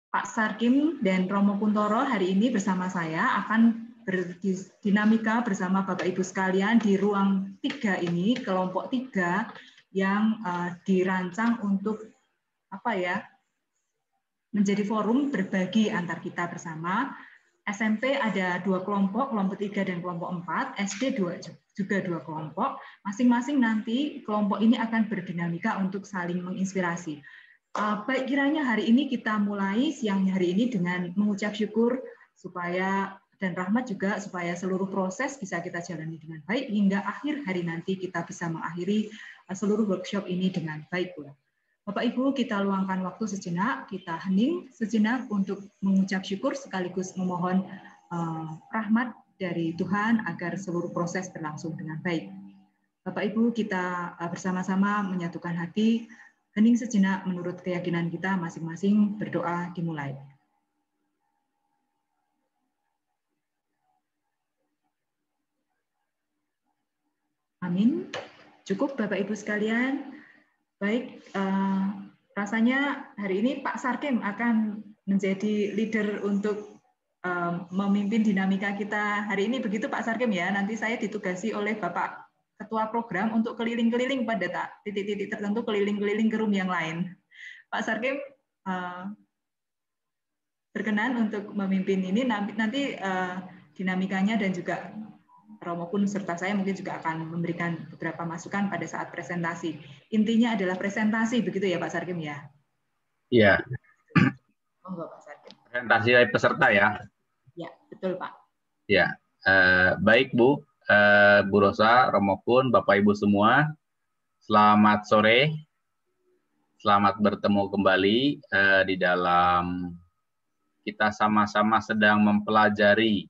Pak Sarkim dan Romo Kuntoro hari ini bersama saya akan berdinamika bersama Bapak Ibu sekalian di ruang 3 ini, kelompok 3 yang dirancang untuk menjadi forum berbagi antar kita bersama. SMP ada 2 kelompok, kelompok 3 dan kelompok 4, SD juga 2 kelompok. Masing-masing nanti kelompok ini akan berdinamika untuk saling menginspirasi. Baik kiranya hari ini kita mulai siang hari ini dengan mengucap syukur dan rahmat juga supaya seluruh proses bisa kita jalani dengan baik hingga akhir hari nanti kita bisa mengakhiri seluruh workshop ini dengan baik pula. Bapak Ibu, kita luangkan waktu sejenak, kita hening sejenak untuk mengucap syukur sekaligus memohon rahmat dari Tuhan agar seluruh proses berlangsung dengan baik. Bapak Ibu, kita bersama-sama menyatukan hati, hening sejenak menurut keyakinan kita masing-masing, berdoa dimulai. Amin. Cukup Bapak Ibu sekalian. Baik, rasanya hari ini Pak Sarkim akan menjadi leader untuk memimpin dinamika kita hari ini. Begitu Pak Sarkim ya, nanti saya ditugasi oleh Bapak Ketua Program untuk keliling-keliling pada titik-titik tertentu, keliling-keliling ke room yang lain. Pak Sarkim berkenan untuk memimpin ini, nanti dinamikanya dan juga Romo pun serta saya mungkin juga akan memberikan beberapa masukan pada saat presentasi. Intinya adalah presentasi, begitu ya Pak Sarkim ya? Iya. Oh, Pak Sarkim. Presentasi dari peserta ya? Ya, betul Pak. Ya, baik Bu, Bu Rosa, Romo pun, Bapak Ibu semua, selamat sore. Selamat bertemu kembali di dalam kita sama-sama sedang mempelajari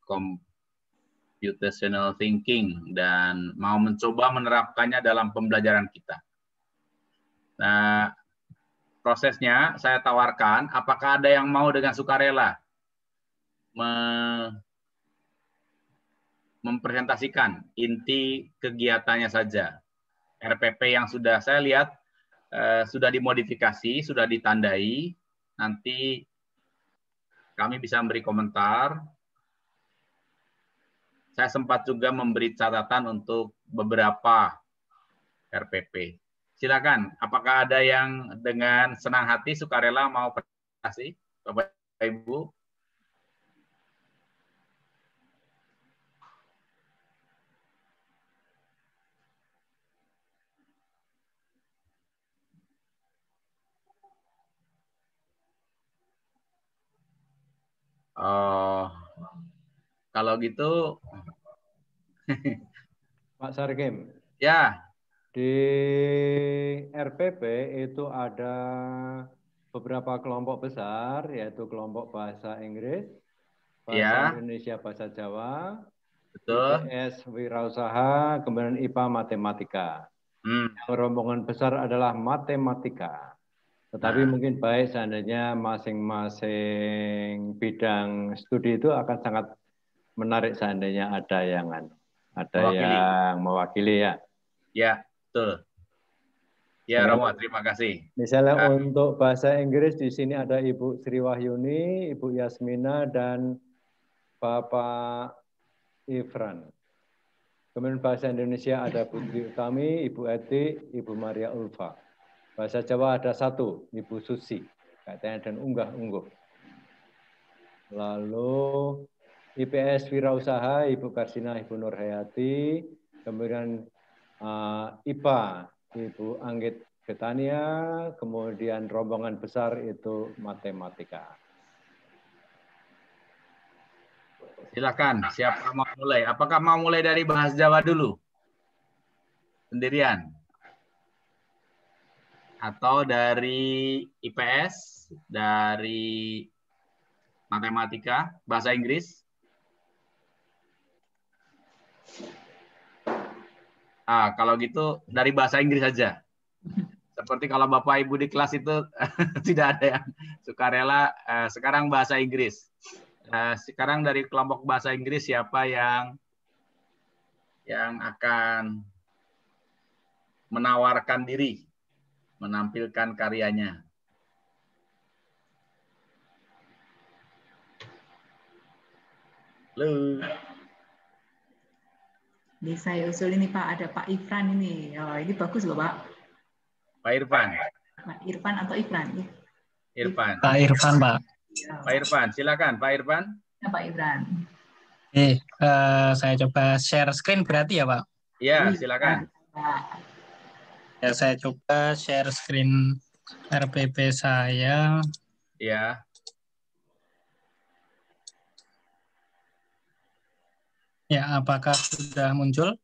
computational thinking dan mau mencoba menerapkannya dalam pembelajaran kita. Nah, prosesnya saya tawarkan, apakah ada yang mau dengan sukarela mempresentasikan inti kegiatannya saja. RPP yang sudah saya lihat sudah dimodifikasi, sudah ditandai, nanti kami bisa memberi komentar. Saya sempat juga memberi catatan untuk beberapa RPP. Silakan, apakah ada yang dengan senang hati, sukarela mau presentasi, Bapak Ibu? Oh, kalau gitu, Pak Sarkim. Ya. Di RPP itu ada beberapa kelompok besar, yaitu kelompok bahasa Inggris, bahasa Indonesia, bahasa Jawa, betul. IPS wirausaha, kemudian IPA matematika. Yang rombongan besar adalah matematika. Tetapi mungkin baik seandainya masing-masing bidang studi itu akan sangat menarik seandainya ada yang mewakili ya. Ya, betul. Ya, Romo, terima kasih. Misalnya untuk bahasa Inggris di sini ada Ibu Sri Wahyuni, Ibu Yasmina, dan Bapak Ifran. Kemudian bahasa Indonesia ada Putri Utami, Ibu Eti, Ibu Maria Ulfa. Bahasa Jawa ada 1, Ibu Susi, katanya dan unggah-ungguh. Lalu IPS Wirausaha, Ibu Karsina, Ibu Nurhayati. Kemudian IPA, Ibu Anggit Betania. Kemudian rombongan besar itu matematika. Silakan, siapa mau mulai? Apakah mau mulai dari bahasa Jawa dulu? Sendirian? Atau dari IPS, dari matematika, bahasa Inggris? Kalau gitu dari bahasa Inggris saja. Seperti kalau Bapak Ibu di kelas itu tidak ada yang sukarela, sekarang bahasa Inggris. Sekarang dari kelompok bahasa Inggris siapa yang akan menawarkan diri, menampilkan karyanya? Halo. Ini saya usul ini Pak, ada Pak Ifran ini. Oh, ini bagus loh Pak. Pak Irfan. Pak Irfan atau Ifran? Irfan. Pak Irfan, Pak. Pak Irfan, silakan Pak Irfan. Ya, Pak Ifran. Saya coba share screen berarti ya, Pak? Iya, silakan. Ya, saya coba share screen RPP saya. Iya. Ya, apakah sudah muncul?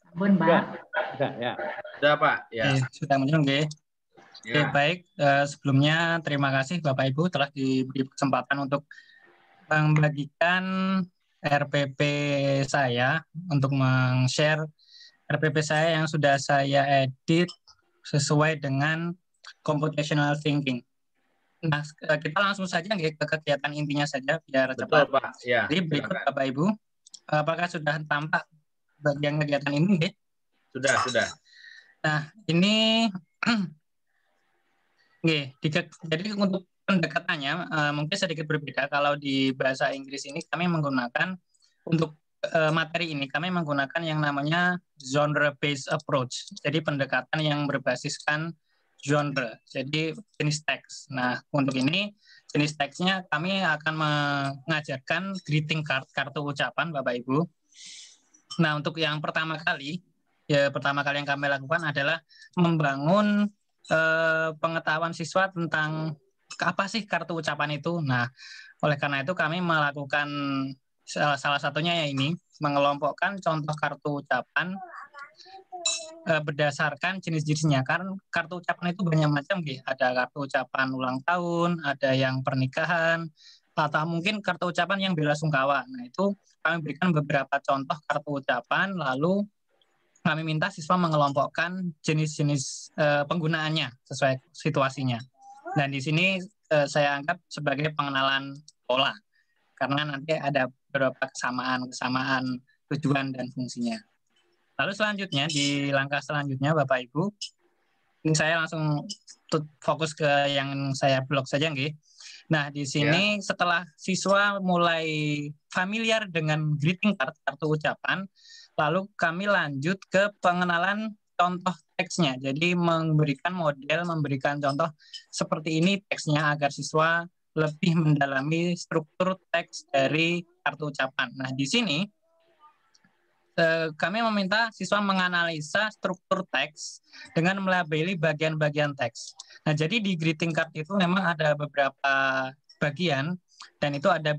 Sampun, Pak. Sudah, ya. Sudah, Pak. Ya. Sudah muncul, nggih. Ya. Baik. Sebelumnya terima kasih Bapak Ibu telah diberi kesempatan untuk membagikan RPP saya untuk meng-share RPP saya yang sudah saya edit sesuai dengan computational thinking. Nah, kita langsung saja ke kegiatan intinya saja biar Betul, cepat. Pak. Ya, jadi berikut silakan. Bapak Ibu, apakah sudah tampak bagian kegiatan ini? Sudah. Nah, ini jadi untuk pendekatannya mungkin sedikit berbeda. Kalau di bahasa Inggris ini kami menggunakan untuk materi ini kami menggunakan yang namanya genre-based approach. Jadi pendekatan yang berbasiskan genre, jadi jenis teks. Nah, untuk ini jenis teksnya kami akan mengajarkan greeting card, kartu ucapan Bapak Ibu. Nah, untuk yang pertama kali yang kami lakukan adalah membangun pengetahuan siswa tentang apa sih kartu ucapan itu. Nah, oleh karena itu kami melakukan salah satunya ya ini, mengelompokkan contoh kartu ucapan berdasarkan jenis-jenisnya. Kan kartu ucapan itu banyak macam, ada kartu ucapan ulang tahun, ada yang pernikahan, atau mungkin kartu ucapan yang bela sungkawa. Nah, itu kami berikan beberapa contoh kartu ucapan, lalu kami minta siswa mengelompokkan jenis-jenis penggunaannya sesuai situasinya. Dan di sini saya anggap sebagai pengenalan pola, karena nanti ada beberapa kesamaan tujuan dan fungsinya. Lalu selanjutnya, di langkah selanjutnya Bapak Ibu, ini saya langsung fokus ke yang saya blok saja, nggih. Nah, di sini setelah siswa mulai familiar dengan greeting card, kartu ucapan, lalu kami lanjut ke pengenalan contoh teksnya. Jadi memberikan contoh seperti ini teksnya agar siswa lebih mendalami struktur teks dari kartu ucapan. Nah, di sini kami meminta siswa menganalisa struktur teks dengan melabeli bagian-bagian teks. Nah, jadi di greeting card itu memang ada beberapa bagian dan itu ada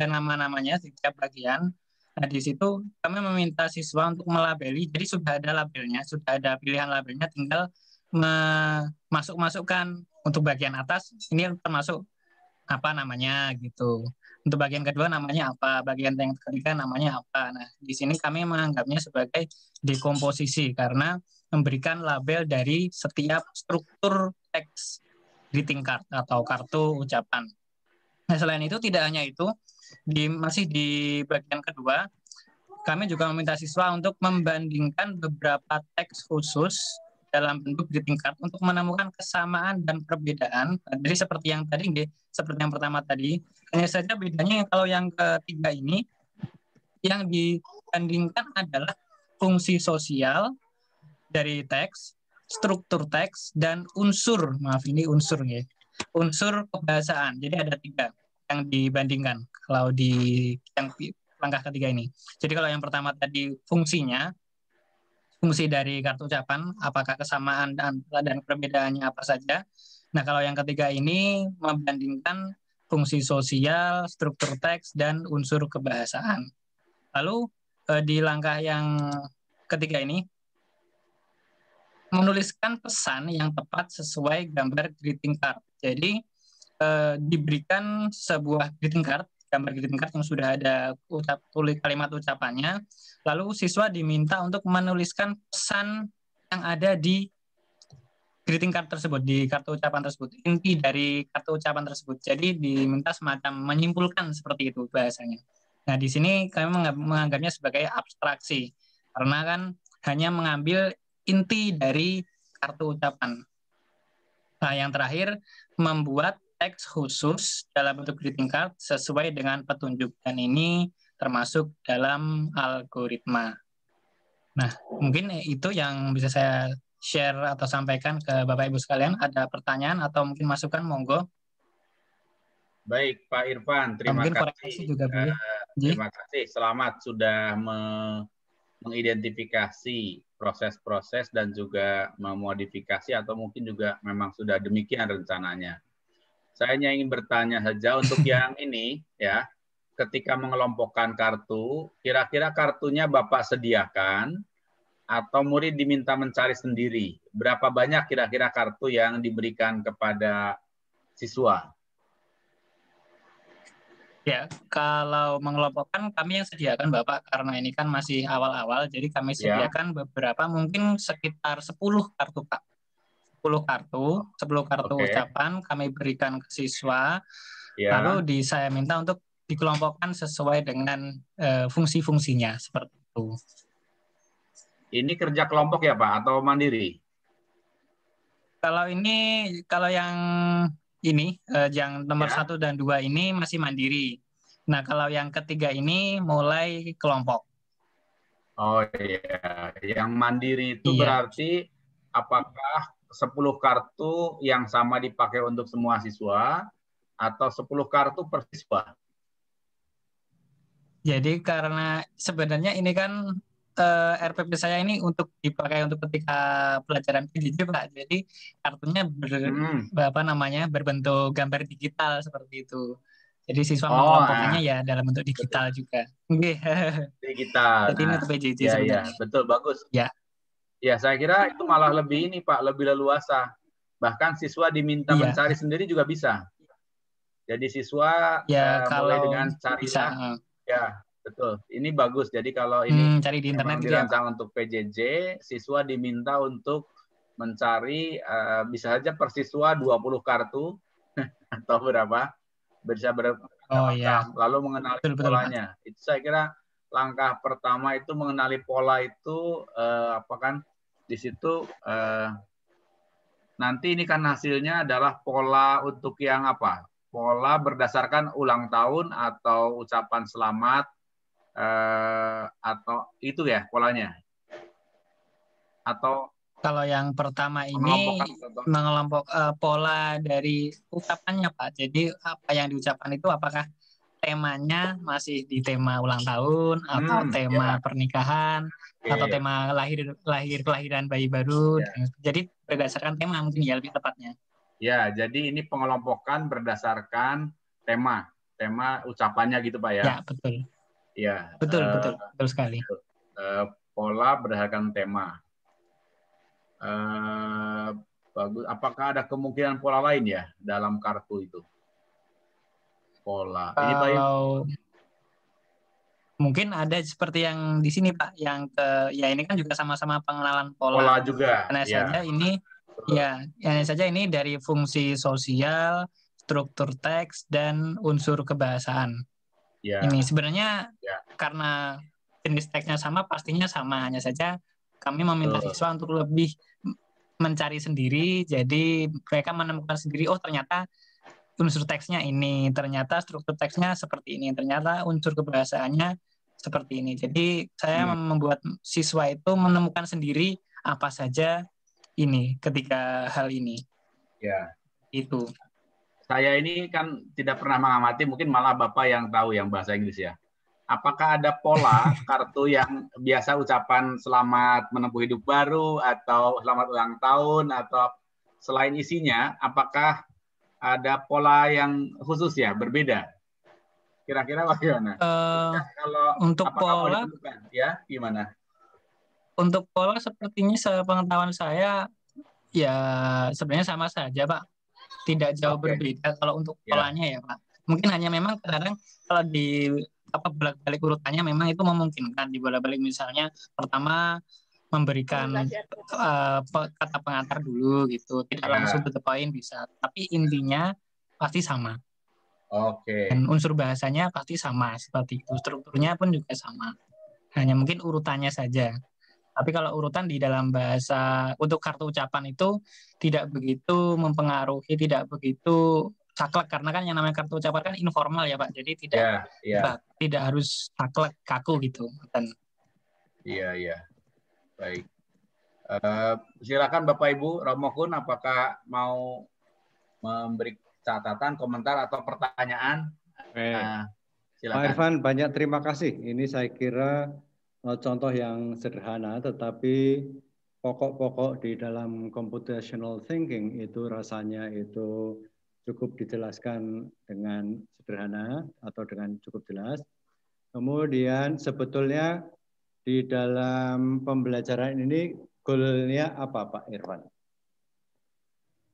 nama-namanya setiap bagian. Nah, di situ kami meminta siswa untuk melabeli. Jadi sudah ada labelnya, sudah ada pilihan labelnya, tinggal masukkan untuk bagian atas ini termasuk apa namanya gitu. Untuk bagian kedua namanya apa, bagian yang ketiga namanya apa. Nah, di sini kami menganggapnya sebagai dekomposisi karena memberikan label dari setiap struktur teks greeting card atau kartu ucapan. Nah, selain itu tidak hanya itu, masih di bagian kedua, kami juga meminta siswa untuk membandingkan beberapa teks khusus dalam bentuk greeting card untuk menemukan kesamaan dan perbedaan. Jadi seperti yang tadi, seperti yang pertama tadi, hanya saja bedanya kalau yang ketiga ini, yang dibandingkan adalah fungsi sosial dari teks, struktur teks, dan unsur kebahasaan. Jadi ada 3 yang dibandingkan kalau di yang langkah ketiga ini. Jadi kalau yang pertama tadi fungsi dari kartu ucapan, apakah kesamaan dan perbedaannya apa saja. Nah, kalau yang ketiga ini membandingkan fungsi sosial, struktur teks, dan unsur kebahasaan. Lalu di langkah yang ketiga ini, menuliskan pesan yang tepat sesuai gambar greeting card. Jadi diberikan sebuah greeting card, gambar greeting card yang sudah ada tulis kalimat ucapannya, lalu siswa diminta untuk menuliskan pesan yang ada di greeting card tersebut, di kartu ucapan tersebut, inti dari kartu ucapan tersebut. Jadi diminta semacam menyimpulkan seperti itu bahasanya. Nah, di sini kami menganggapnya sebagai abstraksi, karena kan hanya mengambil inti dari kartu ucapan. Nah, yang terakhir, membuat teks khusus dalam bentuk greeting card sesuai dengan petunjuk, dan ini termasuk dalam algoritma. Nah, mungkin itu yang bisa saya share atau sampaikan ke Bapak Ibu sekalian. Ada pertanyaan atau mungkin masukan, monggo. Baik, Pak Irfan, terima kasih. Juga boleh. Terima kasih. Selamat sudah mengidentifikasi proses-proses dan juga memodifikasi atau mungkin juga memang sudah demikian rencananya. Saya hanya ingin bertanya saja untuk yang ini ya, ketika mengelompokkan kartu, kira-kira kartunya Bapak sediakan atau murid diminta mencari sendiri? Berapa banyak kira-kira kartu yang diberikan kepada siswa? Ya, kalau mengelompokkan kami yang sediakan Bapak, karena ini kan masih awal-awal, jadi kami sediakan beberapa, mungkin sekitar 10 kartu Pak. 10 kartu ucapan kami berikan ke siswa, lalu saya minta untuk dikelompokkan sesuai dengan fungsi-fungsinya, seperti itu. Ini kerja kelompok ya Pak, atau mandiri? Kalau yang ini yang nomor 1 dan 2 ini masih mandiri. Nah, kalau yang ketiga ini mulai kelompok. Oh iya, yang mandiri itu berarti apakah 10 kartu yang sama dipakai untuk semua siswa atau 10 kartu per siswa? Jadi karena sebenarnya ini kan RPP saya ini untuk dipakai untuk ketika pelajaran PJJ Pak. Jadi kartunya berbentuk gambar digital seperti itu. Jadi siswa mengelompokinya ya dalam bentuk digital juga. Digital. Jadi ini untuk PJJ sebenarnya. Ya, betul, bagus. Ya. Ya, saya kira itu malah lebih ini Pak, lebih leluasa. Bahkan siswa diminta mencari sendiri juga bisa. Jadi siswa mulai dengan carilah. Ya, betul. Ini bagus. Jadi kalau ini cari di internet dirancang untuk PJJ, siswa diminta untuk mencari bisa saja per siswa 20 kartu atau berapa, bisa lalu mengenali polanya. Itu saya kira langkah pertama itu mengenali pola itu di situ nanti ini kan hasilnya adalah pola untuk yang apa? Pola berdasarkan ulang tahun atau ucapan selamat atau itu ya polanya? Atau kalau yang pertama ini mengelompok pola dari ucapannya Pak. Jadi apa yang diucapkan itu apakah temanya masih di tema ulang tahun atau tema pernikahan atau tema kelahiran bayi baru. Jadi berdasarkan tema mungkin ya lebih tepatnya. Ya, jadi ini pengelompokan berdasarkan tema ucapannya gitu Pak ya? Ya, betul. Ya, betul sekali. Pola berdasarkan tema. Bagus. Apakah ada kemungkinan pola lain ya dalam kartu itu? Pola. Kalau mungkin ada seperti yang di sini Pak, yang ini kan juga sama-sama pengenalan pola. Pola juga. Hanya saja ini dari fungsi sosial, struktur teks, dan unsur kebahasaan. Ini sebenarnya karena jenis teksnya sama, pastinya sama. Hanya saja kami meminta siswa untuk lebih mencari sendiri, jadi mereka menemukan sendiri, oh ternyata unsur teksnya ini, ternyata struktur teksnya seperti ini, ternyata unsur kebahasaannya seperti ini. Jadi saya membuat siswa itu menemukan sendiri apa saja ini ketika hal ini. Ya. Itu. Saya ini kan tidak pernah mengamati, mungkin malah Bapak yang tahu yang bahasa Inggris ya. Apakah ada pola kartu yang biasa ucapan selamat menempuh hidup baru atau selamat ulang tahun atau selain isinya, apakah ada pola yang khusus ya, berbeda? Kira-kira bagaimana? Kalau untuk pola, ya gimana? Untuk pola sepertinya sepengetahuan saya ya sebenarnya sama saja Pak, tidak jauh berbeda kalau untuk polanya ya Pak. Mungkin hanya memang kadang kalau di bolak-balik urutannya memang itu memungkinkan di bolak-balik, misalnya pertama memberikan kata pengantar dulu gitu, tidak langsung to the point bisa, tapi intinya pasti sama. Dan unsur bahasanya pasti sama seperti itu, strukturnya pun juga sama, hanya mungkin urutannya saja. Tapi kalau urutan di dalam bahasa untuk kartu ucapan itu tidak begitu mempengaruhi, tidak begitu saklek, karena kan yang namanya kartu ucapan kan informal ya Pak, jadi tidak harus saklek kaku gitu. Iya. Baik. Silakan Bapak Ibu, Romo Kun, apakah mau memberi catatan, komentar atau pertanyaan? Pak Irfan, banyak terima kasih. Ini saya kira contoh yang sederhana, tetapi pokok-pokok di dalam computational thinking itu rasanya itu cukup dijelaskan dengan sederhana atau dengan cukup jelas. Kemudian sebetulnya di dalam pembelajaran ini goalnya apa Pak Irfan?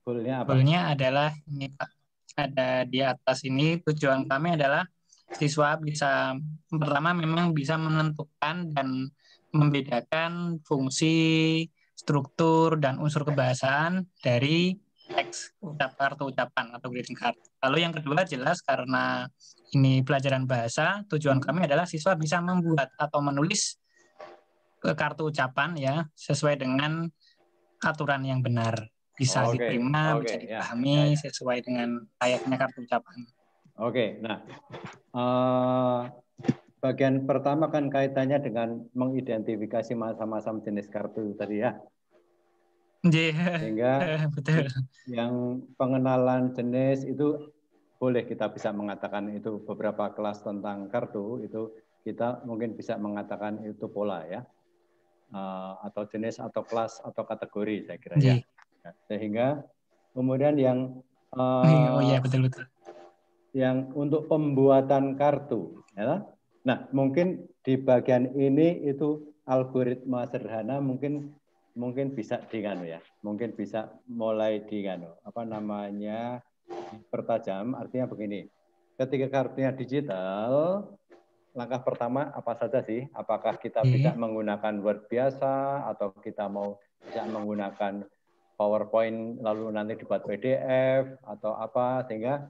Goalnya apa? Goalnya adalah ini Pak, ada di atas ini, tujuan kami adalah siswa bisa pertama memang bisa menentukan dan membedakan fungsi, struktur, dan unsur kebahasaan dari teks kartu ucapan atau greeting card. Lalu yang kedua jelas karena ini pelajaran bahasa, tujuan kami adalah siswa bisa membuat atau menulis kartu ucapan ya sesuai dengan aturan yang benar, bisa diterima, bisa dipahami sesuai dengan layaknya kartu ucapan. Oke, nah bagian pertama kan kaitannya dengan mengidentifikasi macam-macam jenis kartu tadi ya. Sehingga betul. Yang pengenalan jenis itu boleh kita bisa mengatakan itu beberapa kelas tentang kartu itu kita mungkin bisa mengatakan itu pola ya, atau jenis atau kelas atau kategori saya kira ya. Sehingga kemudian yang betul. Yang untuk pembuatan kartu, ya. Nah mungkin di bagian ini itu algoritma sederhana mungkin bisa digano ya, mungkin bisa mulai digano pertajam. Artinya begini, ketika kartunya digital, langkah pertama apa saja sih? Apakah kita bisa menggunakan Word biasa atau kita mau bisa menggunakan PowerPoint lalu nanti dibuat PDF atau apa, sehingga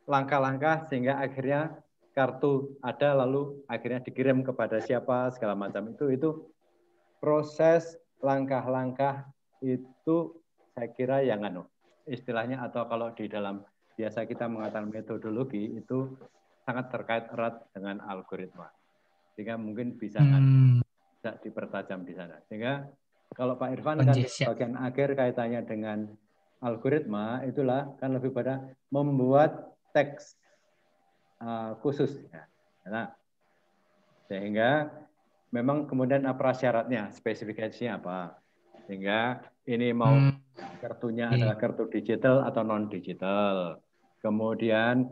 langkah-langkah sehingga akhirnya kartu ada lalu akhirnya dikirim kepada siapa segala macam itu proses langkah-langkah itu saya kira yang istilahnya atau kalau di dalam biasa kita mengatakan metodologi itu sangat terkait erat dengan algoritma, sehingga mungkin bisa dipertajam di sana. Sehingga kalau Pak Irfan kan bagian akhir kaitannya dengan algoritma itulah kan lebih pada membuat teks khusus. Nah, sehingga memang kemudian apa syaratnya, spesifikasinya apa, sehingga ini mau kartunya adalah kartu digital atau non digital, kemudian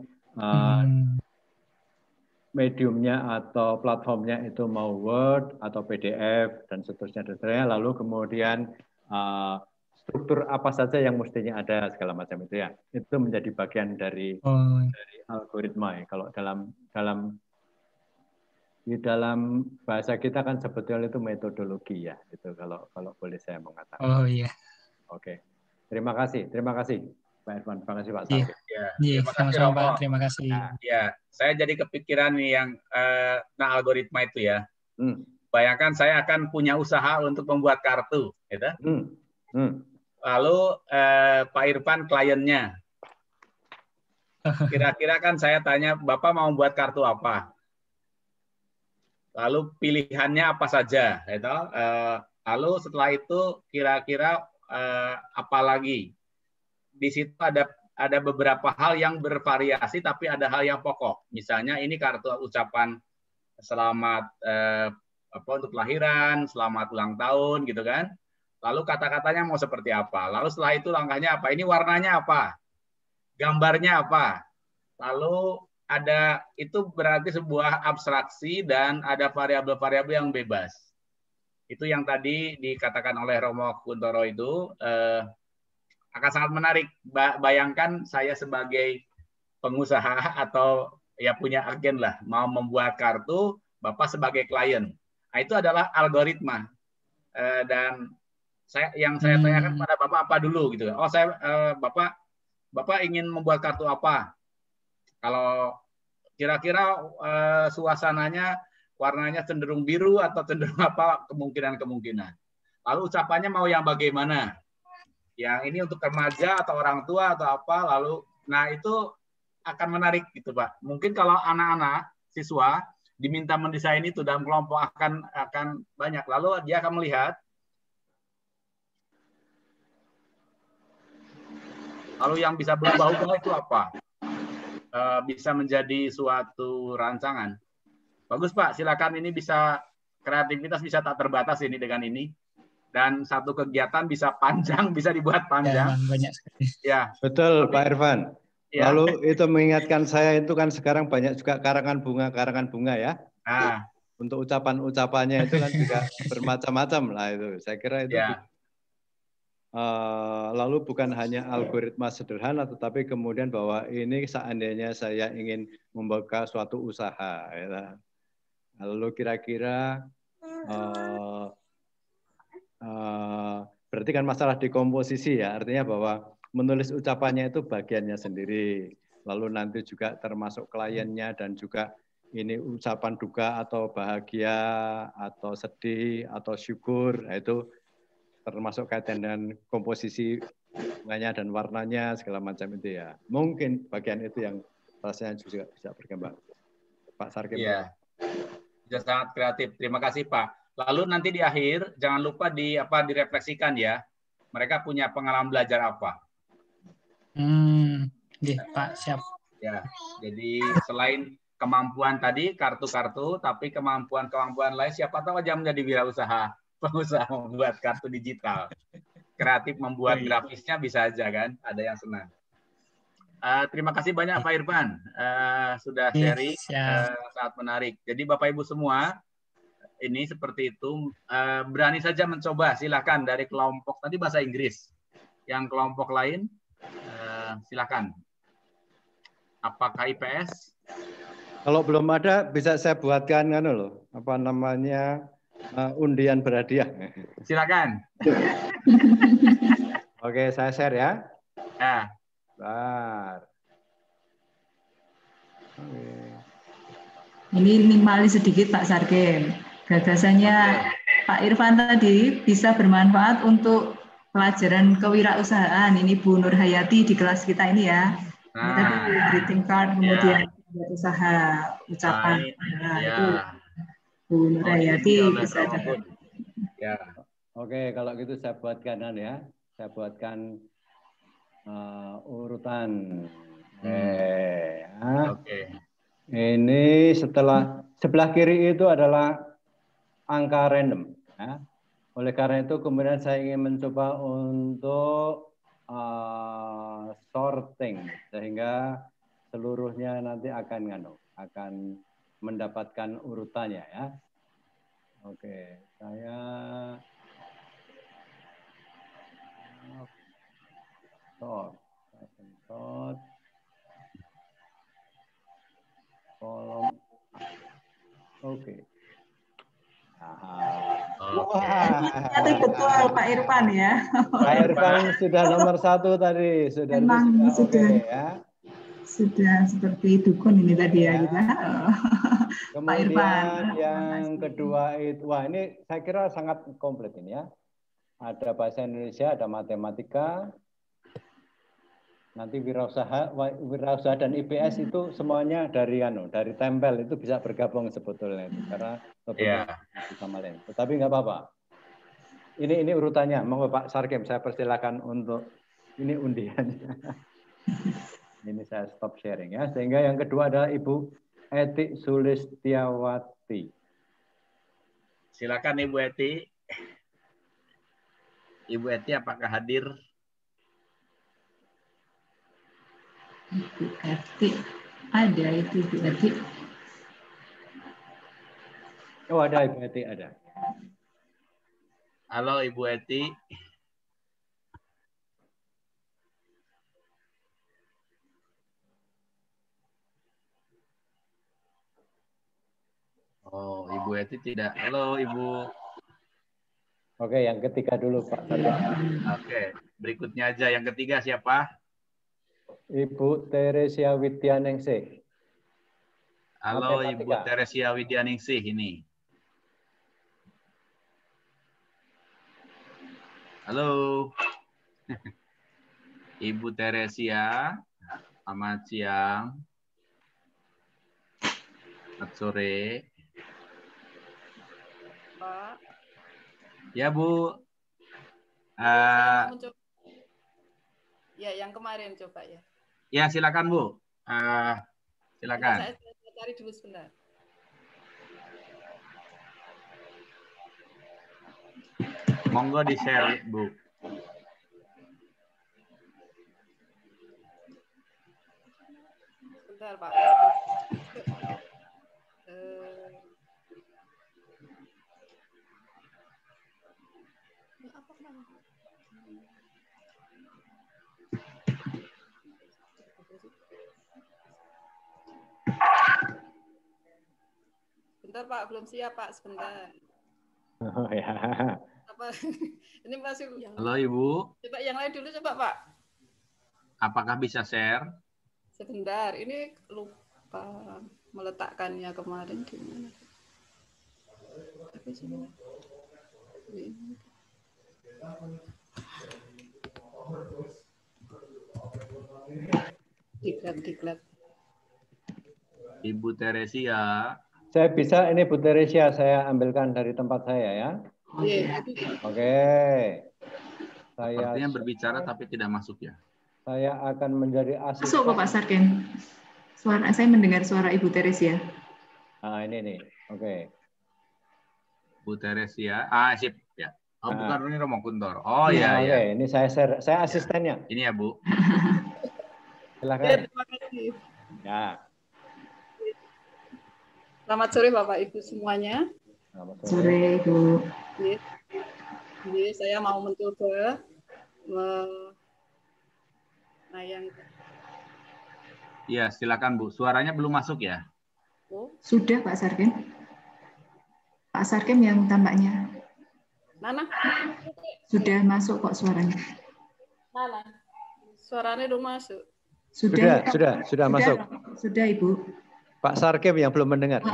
mediumnya atau platformnya itu mau Word atau PDF dan seterusnya, lalu kemudian struktur apa saja yang mestinya ada segala macam itu ya, itu menjadi bagian dari algoritma ya. Kalau di dalam bahasa kita kan sebetulnya itu metodologi ya, itu kalau boleh saya mengatakan. Oh iya. Oke, terima kasih Pak Irfan, terima kasih Pak Saleh. Terima kasih Romo. Terima kasih. Ya, saya jadi kepikiran nih yang algoritma itu ya. Bayangkan saya akan punya usaha untuk membuat kartu, gitu. Lalu Pak Irfan kliennya. Kira-kira kan saya tanya, Bapak mau buat kartu apa? Lalu pilihannya apa saja, gitu. Lalu setelah itu kira-kira apa lagi? Di situ ada beberapa hal yang bervariasi, tapi ada hal yang pokok. Misalnya ini kartu ucapan selamat untuk kelahiran, selamat ulang tahun, gitu kan? Lalu kata-katanya mau seperti apa? Lalu setelah itu langkahnya apa? Ini warnanya apa? Gambarnya apa? Lalu ada, itu berarti sebuah abstraksi dan ada variabel-variabel yang bebas. Itu yang tadi dikatakan oleh Romo Kuntoro itu akan sangat menarik. Bayangkan saya sebagai pengusaha atau ya punya agen lah, mau membuat kartu, Bapak sebagai klien. Nah, itu adalah algoritma. Dan saya tanyakan pada Bapak apa dulu gitu. Oh, Bapak ingin membuat kartu apa? Kalau kira-kira suasananya warnanya cenderung biru atau cenderung apa, kemungkinan. Lalu ucapannya mau yang bagaimana? Yang ini untuk remaja atau orang tua atau apa? Lalu, nah itu akan menarik gitu Pak. Mungkin kalau anak-anak siswa diminta mendesain itu dalam kelompok akan banyak. Lalu dia akan melihat. Lalu yang bisa berubah-ubah itu apa? Bisa menjadi suatu rancangan. Bagus Pak, silakan, ini bisa kreativitas bisa tak terbatas ini dengan ini. Dan satu kegiatan bisa panjang, bisa dibuat panjang. Ya, banyak sekali. Ya. Betul Pak Irfan. Ya. Lalu itu mengingatkan saya itu kan sekarang banyak juga karangan bunga ya. Nah. Untuk ucapan-ucapannya itu kan juga bermacam-macam lah itu. Saya kira itu ya. Lalu bukan hanya algoritma sederhana, tetapi kemudian bahwa ini seandainya saya ingin membuka suatu usaha. Ya. Lalu kira-kira berarti kan masalah di komposisi ya, artinya bahwa menulis ucapannya itu bagiannya sendiri. Lalu nanti juga termasuk kliennya dan juga ini ucapan duka atau bahagia atau sedih atau syukur, itu termasuk kaitan dengan komposisi bunganya dan warnanya segala macam itu ya. Mungkin bagian itu yang rasanya juga bisa berkembang. Pak Sarkim. Iya. Sudah sangat kreatif. Terima kasih Pak. Lalu nanti di akhir jangan lupa direfleksikan ya. Mereka punya pengalaman belajar apa? Pak, siap. Ya. Jadi selain kemampuan tadi kartu-kartu, tapi kemampuan lain siapa tahu aja menjadi wirausaha. Pengusaha membuat kartu digital, kreatif membuat grafisnya bisa aja kan, ada yang senang. Terima kasih banyak Pak Irfan, sudah sharing, sangat menarik. Jadi Bapak Ibu semua, ini seperti itu, berani saja mencoba, silakan dari kelompok tadi bahasa Inggris, yang kelompok lain silakan. Apakah IPS? Kalau belum ada bisa saya buatkan kan loh, apa namanya? Undian berhadiah. Silakan. Oke, saya share ya. Nah. Bentar. Ini minimalis sedikit Pak Sarkim. Gagasannya Pak Irfan tadi bisa bermanfaat untuk pelajaran kewirausahaan. Ini Bu Nur Hayati di kelas kita ini ya. Ini tadi greeting card, kemudian usaha, ucapan. Itu Bu Nur Hayati bisa dapat. Ya. Oke, kalau gitu saya buatkan ya. Saya buatkan urutan. Oke. Ini sebelah kiri itu adalah angka random. Ya. Oleh karena itu kemudian saya ingin mencoba untuk sorting sehingga seluruhnya nanti akan mendapatkan urutannya ya. Oke, saya sort kolom. Oke. Tapi betul Pak Irfan ya. Pak Irfan sudah nomor 1 tadi, sudah ya. Sudah seperti dukun ini tadi ya kita. Kemudian yang kedua itu, wah ini saya kira sangat komplit ini ya. Ada bahasa Indonesia, ada matematika, nanti wirausaha dan IPS itu semuanya dari tempel itu bisa bergabung sebetulnya itu karena sama lain. Tetapi nggak apa-apa. Ini urutannya, mau Pak Sarkim saya persilakan untuk ini undiannya. Ini saya stop sharing ya. Sehingga yang kedua adalah Ibu Eti Sulistiawati. Silakan Ibu Eti. Ibu Eti apakah hadir? Ibu Eti. Ada itu Ibu Eti. Oh ada Ibu Eti, ada. Halo Ibu Eti. Oh, Ibu Eti tidak. Halo, Ibu. Oke, yang ketiga dulu, Pak. Oke, berikutnya aja. Yang ketiga siapa? Ibu Teresia Widyaningsih. Halo, Ibu Teresia Widyaningsih ini. Halo. Ibu Teresia. Selamat siang. Selamat sore. Pak. Ya, Bu. Saya mau mencoba. Ya, yang kemarin coba ya. Ya, silakan, Bu. Silakan. Saya cari dulu sebentar. Monggo di-share, Bu. Sebentar, Pak. Sebentar, Pak. Belum siap, Pak. Sebentar. Oh, ya. Apa? Ini masih Halo, Ibu. Coba yang lain dulu, coba, Pak. Apakah bisa share? Sebentar. Ini lupa meletakkannya kemarin di mana? Tapi sini. Diklat. Ibu Teresia. Saya bisa, ini Bu Teresia, saya ambilkan dari tempat saya ya. Iya. Oke. Sepertinya berbicara tapi tidak masuk ya. Saya akan menjadi asisten. Masuk kok Pak Sarkem. Saya mendengar suara Ibu Teresia. Nah, ini nih. Oke. Bu Teresia. Sip ya. Oh, bukan, ini Romo Kuntor. Oh ya. iya, Oke, ini saya asistennya. Ini ya, Bu. Silakan. Ya, terima kasih. Ya. Selamat sore Bapak Ibu semuanya. Selamat sore Ibu. Jadi saya mau mencoba menayangkan. Iya, silakan Bu. Suaranya belum masuk ya? Sudah Pak Sarkem. Pak Sarkem yang tampaknya. Nana? Sudah masuk kok suaranya. Nana? Suaranya udah masuk. Sudah masuk. Sudah Ibu. Pak Sarkem yang belum mendengar.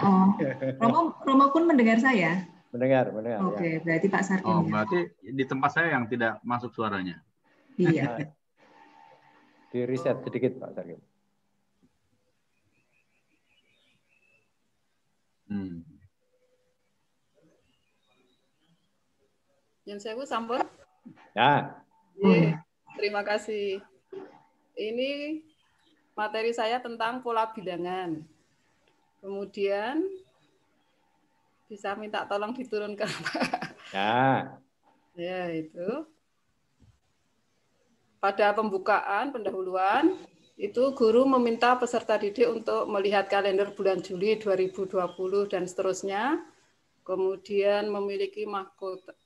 Romo pun mendengar saya. Mendengar. Oke, Ya. berarti Pak Sarkem. Oh, berarti di tempat saya yang tidak masuk suaranya. Iya. Di riset sedikit Pak Sarkem. Yang saya sampun. Ya. Terima kasih. Ini materi saya tentang pola bilangan. Kemudian bisa minta tolong diturunkan. Ya. Ya, itu. Pada pembukaan pendahuluan, itu guru meminta peserta didik untuk melihat kalender bulan Juli 2020 dan seterusnya. Kemudian memiliki mahkota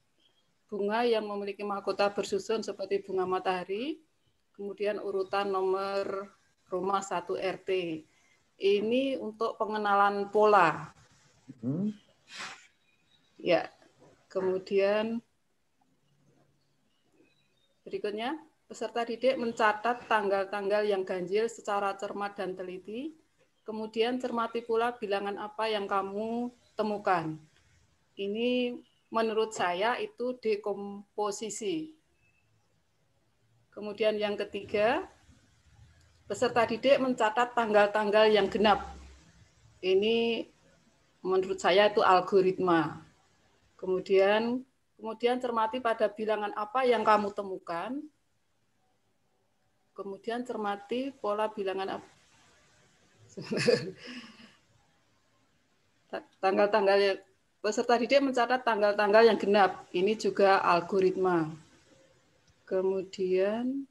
bunga yang memiliki mahkota bersusun seperti bunga matahari. Kemudian urutan nomor rumah 1 RT. Ini untuk pengenalan pola. Ya, kemudian berikutnya, peserta didik mencatat tanggal-tanggal yang ganjil secara cermat dan teliti. Kemudian cermati pula bilangan apa yang kamu temukan. Ini menurut saya itu dekomposisi. Kemudian yang ketiga, peserta didik mencatat tanggal-tanggal yang genap. Ini menurut saya itu algoritma. Kemudian cermati pada bilangan apa yang kamu temukan. Kemudian cermati pola bilangan apa. Tanggal-tanggal peserta didik mencatat tanggal-tanggal yang genap. Ini juga algoritma. Kemudian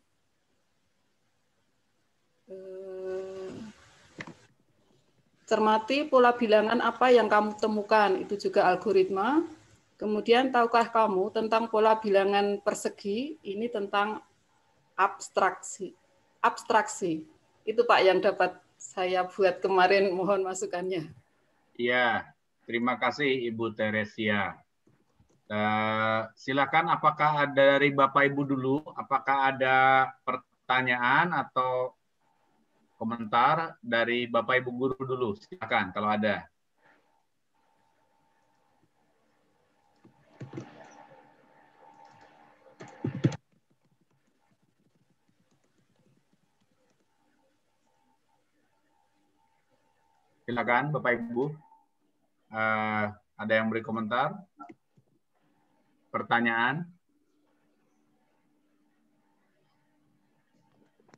cermati pola bilangan apa yang kamu temukan, itu juga algoritma. Kemudian tahukah kamu tentang pola bilangan persegi? Ini tentang abstraksi. Itu Pak yang dapat saya buat kemarin, mohon masukannya. Iya, terima kasih Ibu Teresia. Silakan, apakah ada dari Bapak Ibu dulu? Apakah ada pertanyaan atau komentar dari Bapak Ibu guru dulu? Silakan kalau ada. Silakan Bapak Ibu. Ada yang beri komentar? Pertanyaan?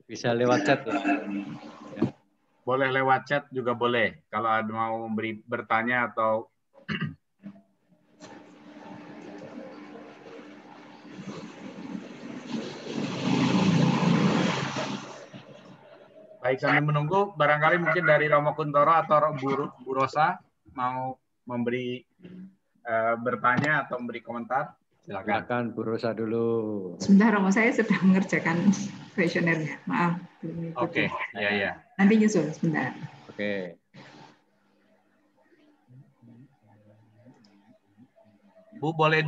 Bisa lewat chat ya. Boleh lewat chat juga boleh. Kalau ada mau bertanya atau baik, sambil menunggu, barangkali mungkin dari Romo Kuntoro atau Bu Rosa mau memberi bertanya atau memberi komentar. Silakan. Silakan Bu Rosa dulu. Sebentar Romo, saya sedang mengerjakan kuesionernya. Maaf. Oke, ya. Nanti nyusul sebentar. Oke. Bu, boleh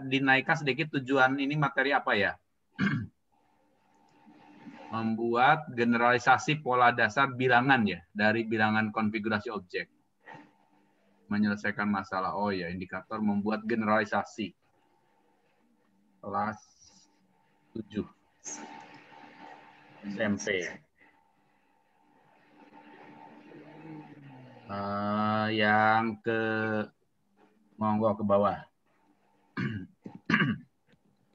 dinaikkan sedikit tujuan ini materi apa ya? Membuat generalisasi pola dasar bilangan ya, dari bilangan konfigurasi objek. Menyelesaikan masalah. Oh ya, indikator membuat generalisasi. Kelas 7. SMP. Yang ke monggo ke bawah.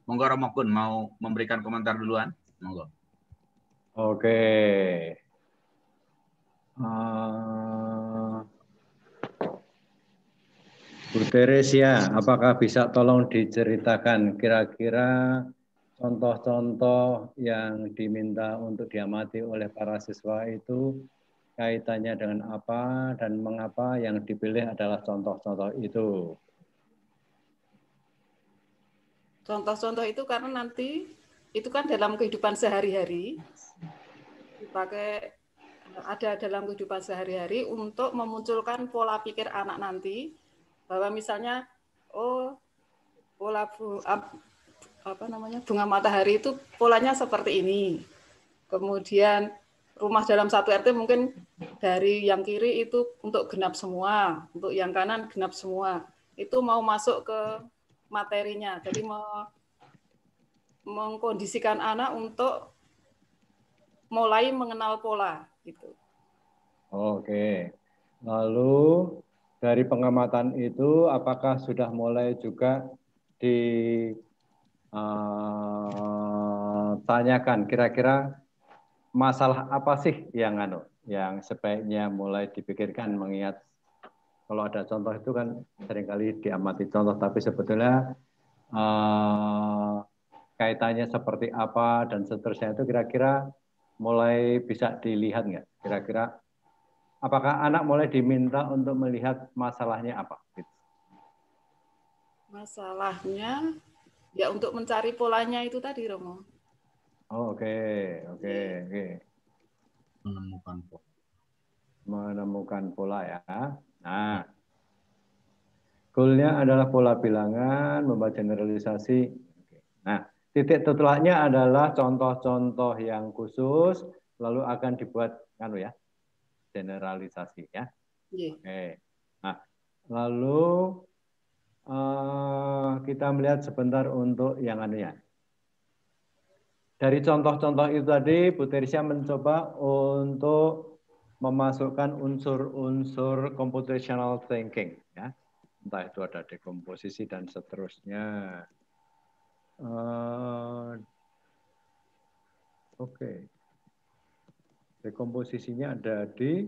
Monggo Romo Kun mau memberikan komentar duluan. Monggo. Oke. Bu Teresia, apakah bisa tolong diceritakan kira-kira contoh-contoh yang diminta untuk diamati oleh para siswa itu kaitannya dengan apa dan mengapa yang dipilih adalah contoh-contoh itu? Contoh-contoh itu karena nanti itu kan dalam kehidupan sehari-hari dipakai, ada dalam kehidupan sehari-hari untuk memunculkan pola pikir anak nanti bahwa misalnya pola bunga matahari itu polanya seperti ini. Kemudian rumah dalam satu RT mungkin dari yang kiri itu untuk genap semua, untuk yang kanan genap semua. Itu mau masuk ke materinya. Jadi mengkondisikan anak untuk mulai mengenal pola gitu. Oke. Lalu dari pengamatan itu apakah sudah mulai juga ditanyakan kira-kira masalah apa sih yang sebaiknya mulai dipikirkan, mengingat kalau ada contoh itu kan seringkali diamati contoh tapi sebetulnya kaitannya seperti apa dan seterusnya itu kira-kira mulai bisa dilihat nggak? Kira-kira apakah anak mulai diminta untuk melihat masalahnya apa? Masalahnya ya untuk mencari polanya itu tadi, Romo. Oke. Menemukan pola ya. Nah, goalnya adalah pola bilangan, membuat generalisasi. Nah, titik tolaknya adalah contoh-contoh yang khusus, lalu akan dibuat generalisasi ya. Yeah. Oke. Nah, lalu kita melihat sebentar untuk yang Dari contoh-contoh itu tadi, Bu Teresia mencoba untuk memasukkan unsur-unsur computational thinking, ya. Entah itu ada dekomposisi dan seterusnya. Oke. Dekomposisinya ada di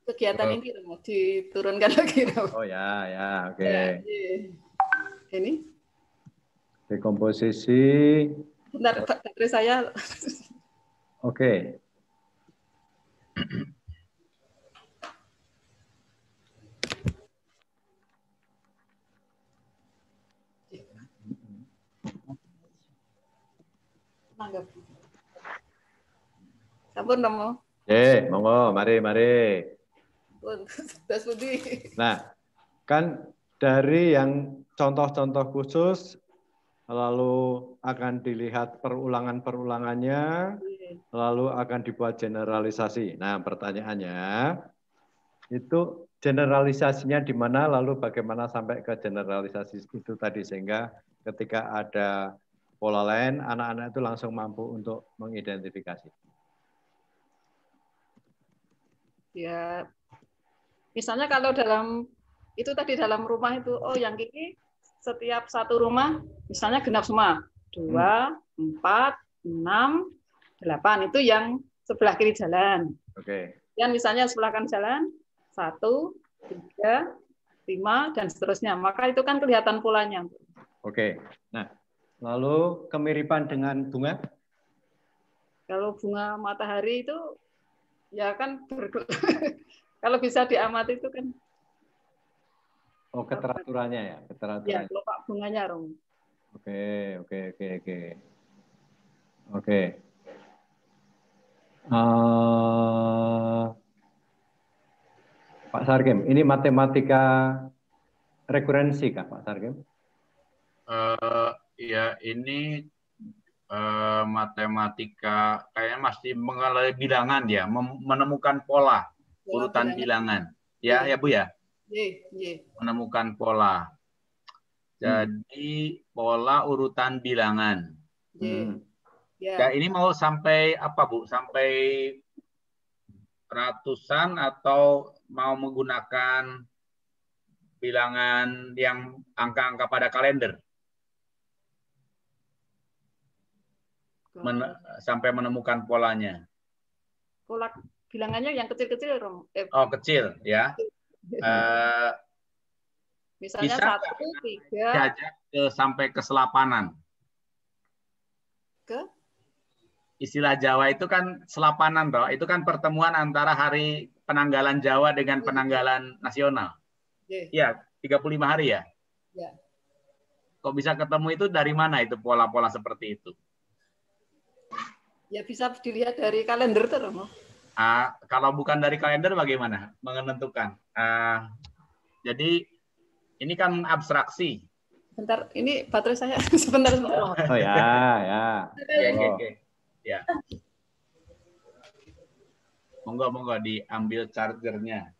kegiatan ini, Romo, diturunkan lagi, Romo. Oh ya, oke. Ya, ini. Dekomposisi. Bentar, baterai saya. Oke. Sampun, Romo. Monggo, mari. Nah, kan dari yang contoh-contoh khusus, lalu akan dilihat perulangannya, lalu akan dibuat generalisasi. Nah, pertanyaannya, itu generalisasinya di mana, lalu bagaimana sampai ke generalisasi itu tadi, sehingga ketika ada pola lain, anak-anak itu langsung mampu untuk mengidentifikasi. Ya, misalnya kalau dalam itu tadi dalam rumah itu, oh yang ini setiap satu rumah misalnya genap semua 2, 4, 6, 8 itu yang sebelah kiri jalan. Oke. Dan misalnya sebelah kanan jalan 1, 3, 5 dan seterusnya. Maka itu kan kelihatan polanya. Oke. Nah, lalu kemiripan dengan bunga? Kalau bunga matahari itu ya kan kalau bisa diamati itu kan. Oh, keteraturannya ya, Ya, keteraturannya. kelopak bunganya, Rom. Oke. Pak Sargem, ini matematika rekurensi kah, Pak Sargem? Ya, ini matematika kayaknya masih mengenai bilangan ya, menemukan pola urutan bilangan. Ya, ya Bu ya. Menemukan pola. Jadi pola urutan bilangan. Ya, ini mau sampai apa Bu? Sampai ratusan atau mau menggunakan bilangan yang angka-angka pada kalender? Sampai menemukan polanya. Pola bilangannya yang kecil-kecil, Rom. Oh, kecil ya. Misalnya bisa 1, 3 diajak sampai ke selapanan. Ke? Istilah Jawa itu kan selapanan, toh. Itu kan pertemuan antara hari penanggalan Jawa dengan penanggalan nasional. Iya, 35 hari ya. Ya. Kok bisa ketemu itu dari mana itu pola-pola seperti itu? Ya bisa dilihat dari kalender tuh, Romo. Kalau bukan dari kalender bagaimana menentukan? Jadi ini kan abstraksi. Bentar, ini baterai saya sebentar. Oh ya. Oke. Ya. Monggo diambil chargernya.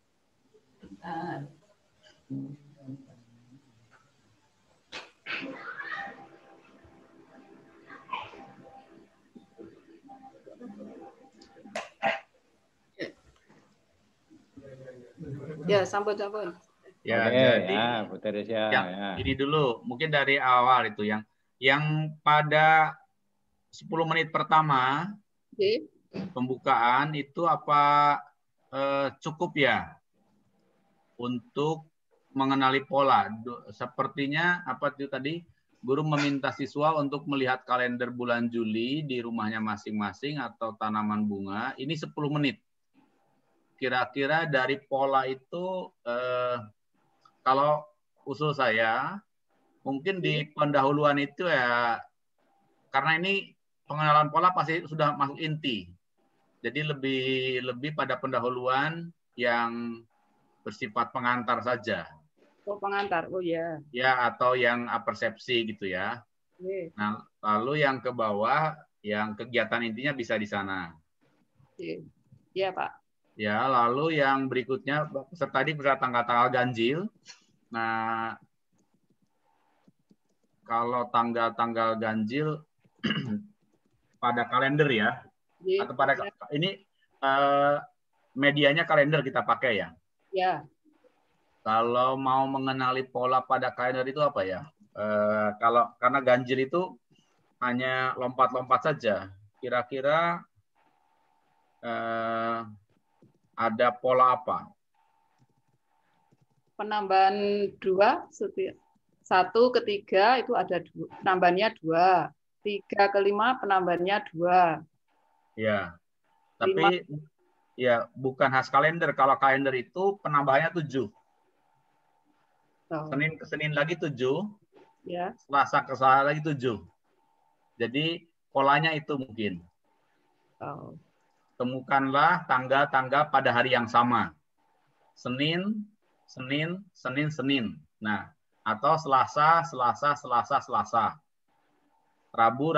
Ya, sampun. Ya, oke, jadi ya, Bu Teresia. Yang ya. ini dulu, mungkin dari awal itu yang pada 10 menit pertama pembukaan itu apa cukup ya untuk mengenali pola. Sepertinya apa itu tadi guru meminta siswa untuk melihat kalender bulan Juli di rumahnya masing-masing atau tanaman bunga. Ini 10 menit. Kira-kira dari pola itu kalau usul saya mungkin di pendahuluan itu ya, karena ini pengenalan pola pasti sudah masuk inti. Jadi lebih pada pendahuluan yang bersifat pengantar saja. Oh, pengantar. Oh ya. Ya, atau yang persepsi gitu ya. Nah, lalu yang ke bawah, yang kegiatan intinya bisa di sana. Iya, Pak. Ya, lalu yang berikutnya, tadi tanggal-tanggal ganjil. Nah, kalau tanggal-tanggal ganjil pada kalender ya, atau pada ini medianya kalender kita pakai ya. Ya. Kalau mau mengenali pola pada kalender itu apa ya? Karena ganjil itu hanya lompat-lompat saja. Kira-kira ada pola apa? Penambahan 2 setiap 1 ke 3 itu ada penambahannya 2. 3 ke 5 penambahannya 2. Ya. Tapi 5. Ya bukan khas kalender. Kalau kalender itu penambahannya 7. Senin ke Senin lagi 7. Ya. Selasa ke Selasa lagi 7. Jadi polanya itu mungkin. Temukanlah tanggal-tanggal pada hari yang sama. Senin. Nah, atau Selasa. Rabu.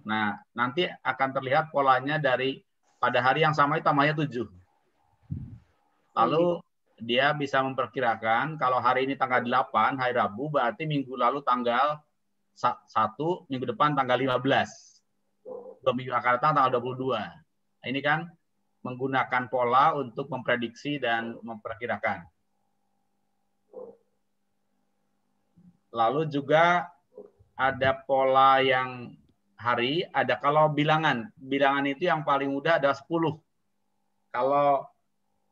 Nah, nanti akan terlihat polanya dari pada hari yang sama itu tambahnya 7. Lalu dia bisa memperkirakan kalau hari ini tanggal 8, hari Rabu, berarti minggu lalu tanggal 1, minggu depan tanggal 15. 2 minggu akan datang tanggal 22. Nah, ini kan menggunakan pola untuk memprediksi dan memperkirakan. Lalu juga ada pola yang hari, ada kalau bilangan. Bilangan itu yang paling mudah adalah 10. Kalau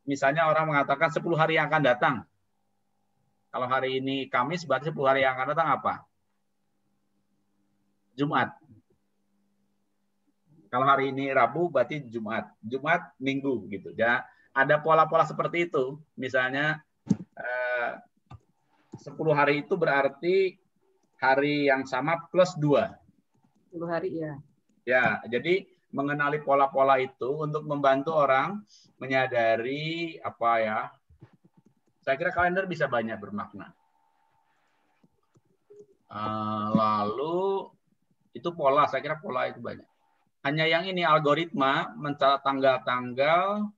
misalnya orang mengatakan 10 hari yang akan datang. Kalau hari ini Kamis, berarti 10 hari yang akan datang apa? Jumat. Kalau hari ini Rabu, berarti Jumat. Jumat, Minggu gitu. Ya, ada pola-pola seperti itu. Misalnya 10 hari itu berarti hari yang sama plus 2. 10 hari ya. Ya, jadi mengenali pola-pola itu untuk membantu orang menyadari apa ya. Saya kira kalender bisa banyak bermakna. Lalu itu pola, saya kira pola itu banyak. Hanya yang ini algoritma mencatat tanggal-tanggal.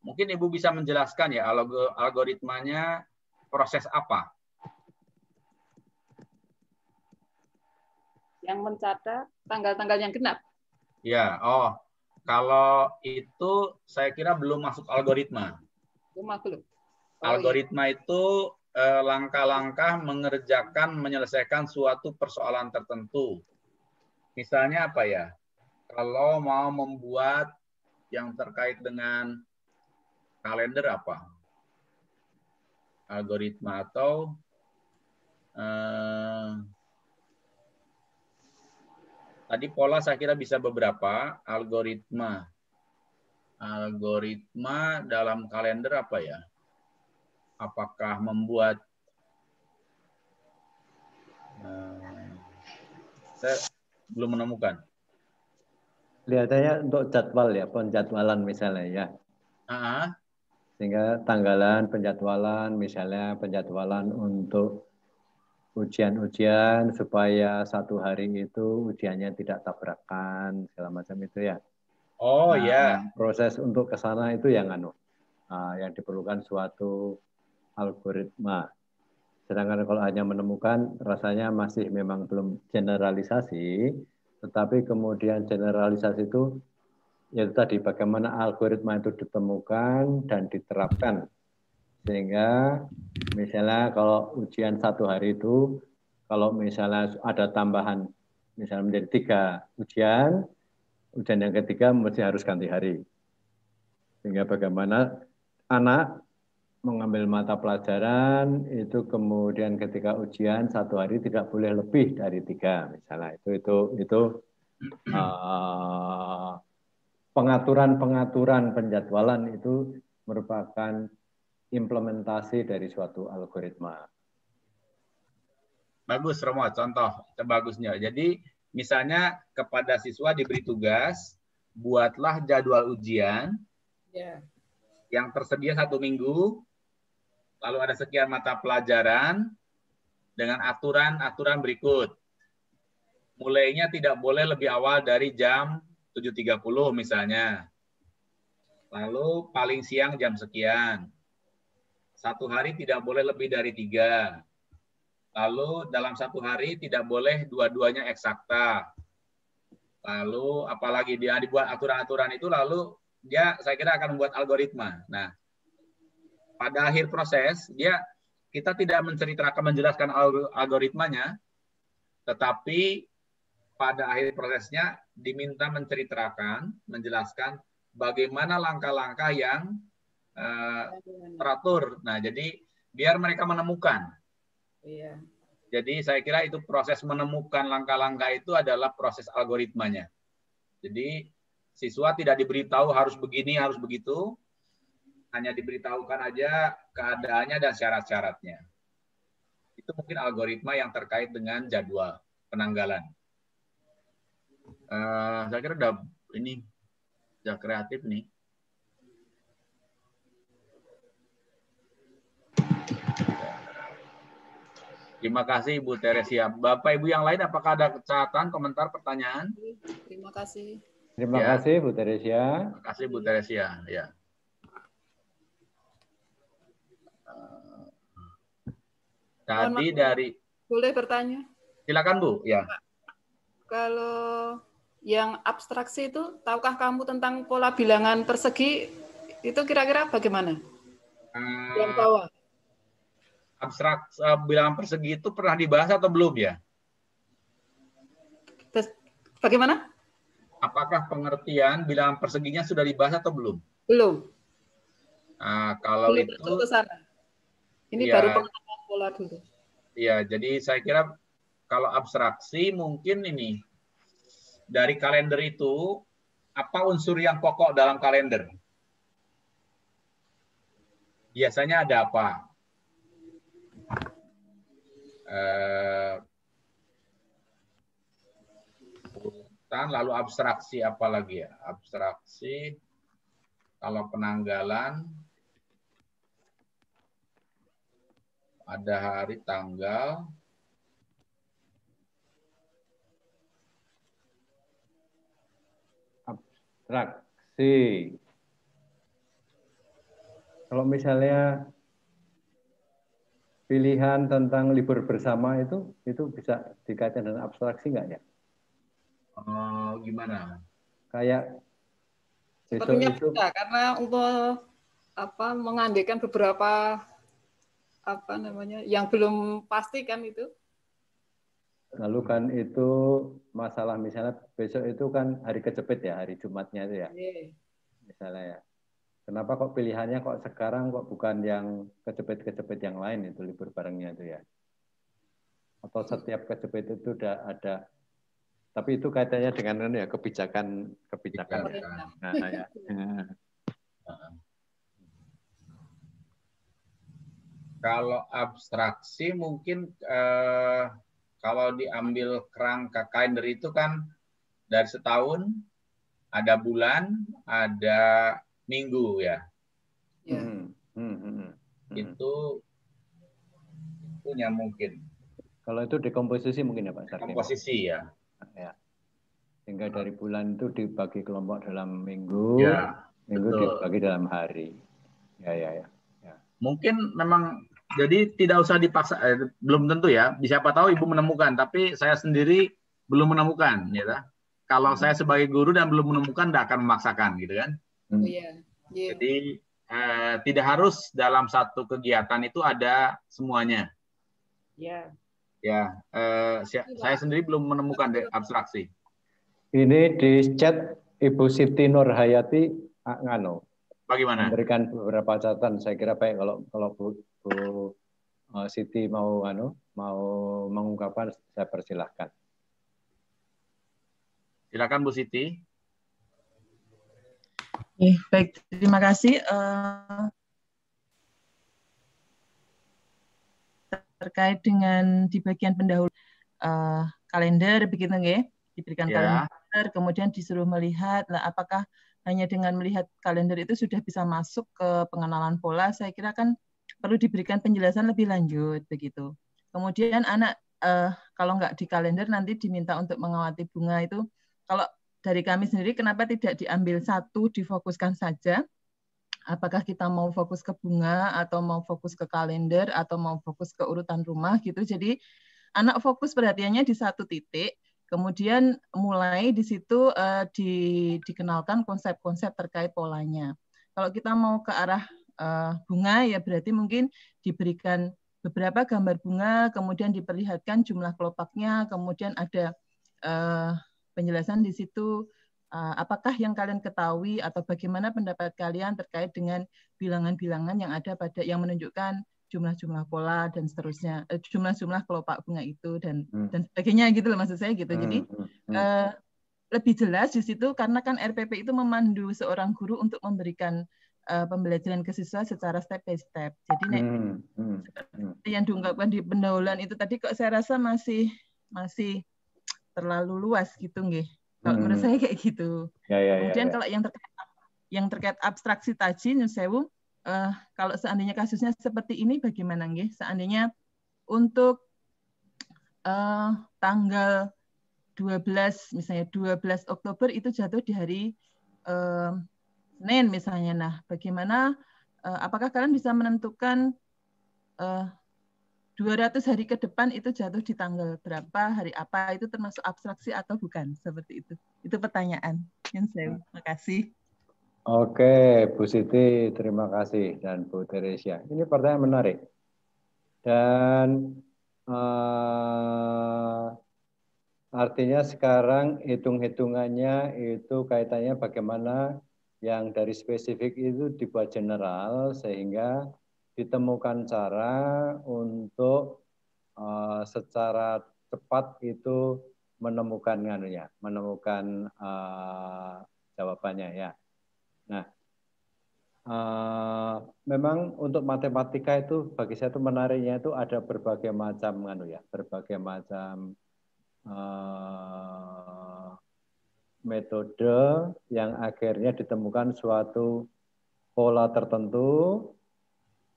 Mungkin Ibu bisa menjelaskan ya algoritmanya proses apa? Yang mencatat tanggal-tanggal yang genap. Ya, kalau itu saya kira belum masuk algoritma. Belum. Algoritma itu langkah-langkah menyelesaikan suatu persoalan tertentu. Misalnya apa ya? Kalau mau membuat yang terkait dengan kalender apa? Algoritma atau tadi pola saya kira bisa beberapa. Algoritma dalam kalender apa ya? Apakah membuat saya belum menemukan. Kelihatannya untuk jadwal ya, penjadwalan misalnya ya. Sehingga tanggalan, penjadwalan, misalnya penjadwalan untuk ujian-ujian supaya satu hari itu ujiannya tidak tabrakan, segala macam itu ya. Oh ya. Proses untuk ke sana itu yang yang diperlukan suatu algoritma. Sedangkan kalau hanya menemukan, rasanya masih memang belum generalisasi, tetapi kemudian generalisasi itu, yaitu tadi bagaimana algoritma itu ditemukan dan diterapkan. Sehingga misalnya kalau ujian satu hari itu, kalau misalnya ada tambahan, misalnya menjadi 3 ujian yang ketiga mesti harus ganti hari. Sehingga bagaimana anak mengambil mata pelajaran itu kemudian ketika ujian satu hari tidak boleh lebih dari 3 misalnya itu pengaturan penjadwalan itu merupakan implementasi dari suatu algoritma. Bagus Romo, contoh bagusnya. Jadi misalnya kepada siswa diberi tugas buatlah jadwal ujian yang tersedia 1 minggu. Lalu ada sekian mata pelajaran dengan aturan-aturan berikut. Mulainya tidak boleh lebih awal dari jam 7.30 misalnya. Lalu paling siang jam sekian. 1 hari tidak boleh lebih dari 3. Lalu dalam 1 hari tidak boleh dua-duanya eksakta. Lalu apalagi dia dibuat aturan-aturan itu, lalu dia saya kira akan membuat algoritma. Nah, pada akhir proses, kita tidak menjelaskan algoritmanya, tetapi pada akhir prosesnya diminta menjelaskan bagaimana langkah-langkah yang teratur. Nah, jadi biar mereka menemukan. Iya. Jadi saya kira itu proses menemukan langkah-langkah itu adalah proses algoritmanya. Jadi siswa tidak diberitahu harus begini, harus begitu, hanya diberitahukan aja keadaannya dan syarat-syaratnya. Itu mungkin algoritma yang terkait dengan jadwal penanggalan. Saya kira udah kreatif nih. Terima kasih Ibu Teresia. Bapak Ibu yang lain apakah ada catatan, komentar, pertanyaan? Terima kasih. Terima kasih Bu Teresia. Terima kasih Bu Teresia. Ya. Tadi dari boleh bertanya? silakan Bu. Ya. Kalau yang abstraksi itu, tahukah kamu tentang pola bilangan persegi itu kira-kira bagaimana? Yang bawah. Bilangan persegi itu pernah dibahas atau belum ya? Bagaimana? Apakah pengertian bilangan perseginya sudah dibahas atau belum? Belum. Nah, kalau belum itu ke sana. Ini ya, baru pengenalan pola dulu. Ya, jadi saya kira kalau abstraksi mungkin ini dari kalender itu apa unsur yang pokok dalam kalender? Biasanya ada apa? Lalu abstraksi apa lagi ya? Abstraksi kalau penanggalan ada hari tanggal. Abstraksi. Kalau misalnya pilihan tentang libur bersama itu bisa dikaitkan dengan abstraksi nggak ya? Gimana? Kayak sepertinya itu, bisa karena untuk mengandaikan beberapa yang belum pasti kan itu. Lalu kan itu masalah misalnya besok itu kan hari kejepit ya, hari Jumatnya itu ya. Misalnya ya. Kenapa kok pilihannya kok sekarang kok bukan yang kejepit-kejepit yang lain itu libur barengnya itu ya? Atau setiap kejepit itu udah ada. Tapi itu kaitannya dengan ya kebijakan ya. Nah, ya. Kalau abstraksi mungkin kalau diambil kerangka kalender itu kan dari setahun ada bulan, ada minggu ya. Itu punya mungkin. Kalau itu dekomposisi mungkin ya Pak Sarkem. Dekomposisi ya. Ya. Sehingga dari bulan itu dibagi kelompok dalam minggu, minggu betul. Dibagi dalam hari. Ya. Mungkin memang jadi tidak usah dipaksa, belum tentu ya. Siapa tahu Ibu menemukan, tapi saya sendiri belum menemukan, ya. Kalau saya sebagai guru dan belum menemukan, tidak akan memaksakan, gitu kan? Jadi tidak harus dalam satu kegiatan itu ada semuanya. Ya, saya sendiri belum menemukan abstraksi. Ini di chat Ibu Siti Nurhayati bagaimana? Memberikan beberapa catatan. Saya kira baik kalau Bu Siti mau mengungkapkan, saya persilahkan. Silakan Bu Siti. Baik, terima kasih. Terkait dengan di bagian pendahulu kalender begitu nggih, diberikan kalender, kemudian disuruh melihat apakah hanya dengan melihat kalender itu sudah bisa masuk ke pengenalan pola. Saya kira kan perlu diberikan penjelasan lebih lanjut begitu. Kemudian anak kalau nggak di kalender nanti diminta untuk mengawati bunga itu, kalau dari kami sendiri kenapa tidak diambil satu, difokuskan saja. Apakah kita mau fokus ke bunga atau mau fokus ke kalender atau mau fokus ke urutan rumah gitu. Jadi anak fokus perhatiannya di satu titik, kemudian mulai di situ dikenalkan konsep-konsep terkait polanya. Kalau kita mau ke arah bunga ya berarti mungkin diberikan beberapa gambar bunga, kemudian diperlihatkan jumlah kelopaknya, kemudian ada penjelasan di situ. Apakah yang kalian ketahui atau bagaimana pendapat kalian terkait dengan bilangan-bilangan yang ada pada yang menunjukkan jumlah-jumlah pola dan seterusnya, jumlah-jumlah kelopak bunga itu dan sebagainya gitu loh maksud saya gitu. Jadi lebih jelas di situ karena kan RPP itu memandu seorang guru untuk memberikan pembelajaran ke siswa secara step by step. Jadi seperti yang diungkapkan di pendahuluan itu tadi kok saya rasa masih terlalu luas gitu nggih. Kalau menurut saya kayak gitu. Kemudian kalau yang terkait abstraksi tadi, Nyun Sewu, kalau seandainya kasusnya seperti ini bagaimana nggih? Seandainya untuk tanggal 12 misalnya 12 Oktober itu jatuh di hari Senin misalnya. Nah, bagaimana apakah kalian bisa menentukan 200 hari ke depan itu jatuh di tanggal berapa, hari apa, itu termasuk abstraksi atau bukan? Seperti itu. Itu pertanyaan. Terima kasih. Oke, Bu Siti, terima kasih. Dan Bu Teresia. Ini pertanyaan menarik. Dan artinya sekarang hitung-hitungannya itu kaitannya bagaimana yang dari spesifik itu dibuat general sehingga ditemukan cara untuk secara cepat itu menemukan jawabannya ya. Nah, memang untuk matematika itu bagi saya itu menariknya itu ada berbagai macam berbagai macam metode yang akhirnya ditemukan suatu pola tertentu,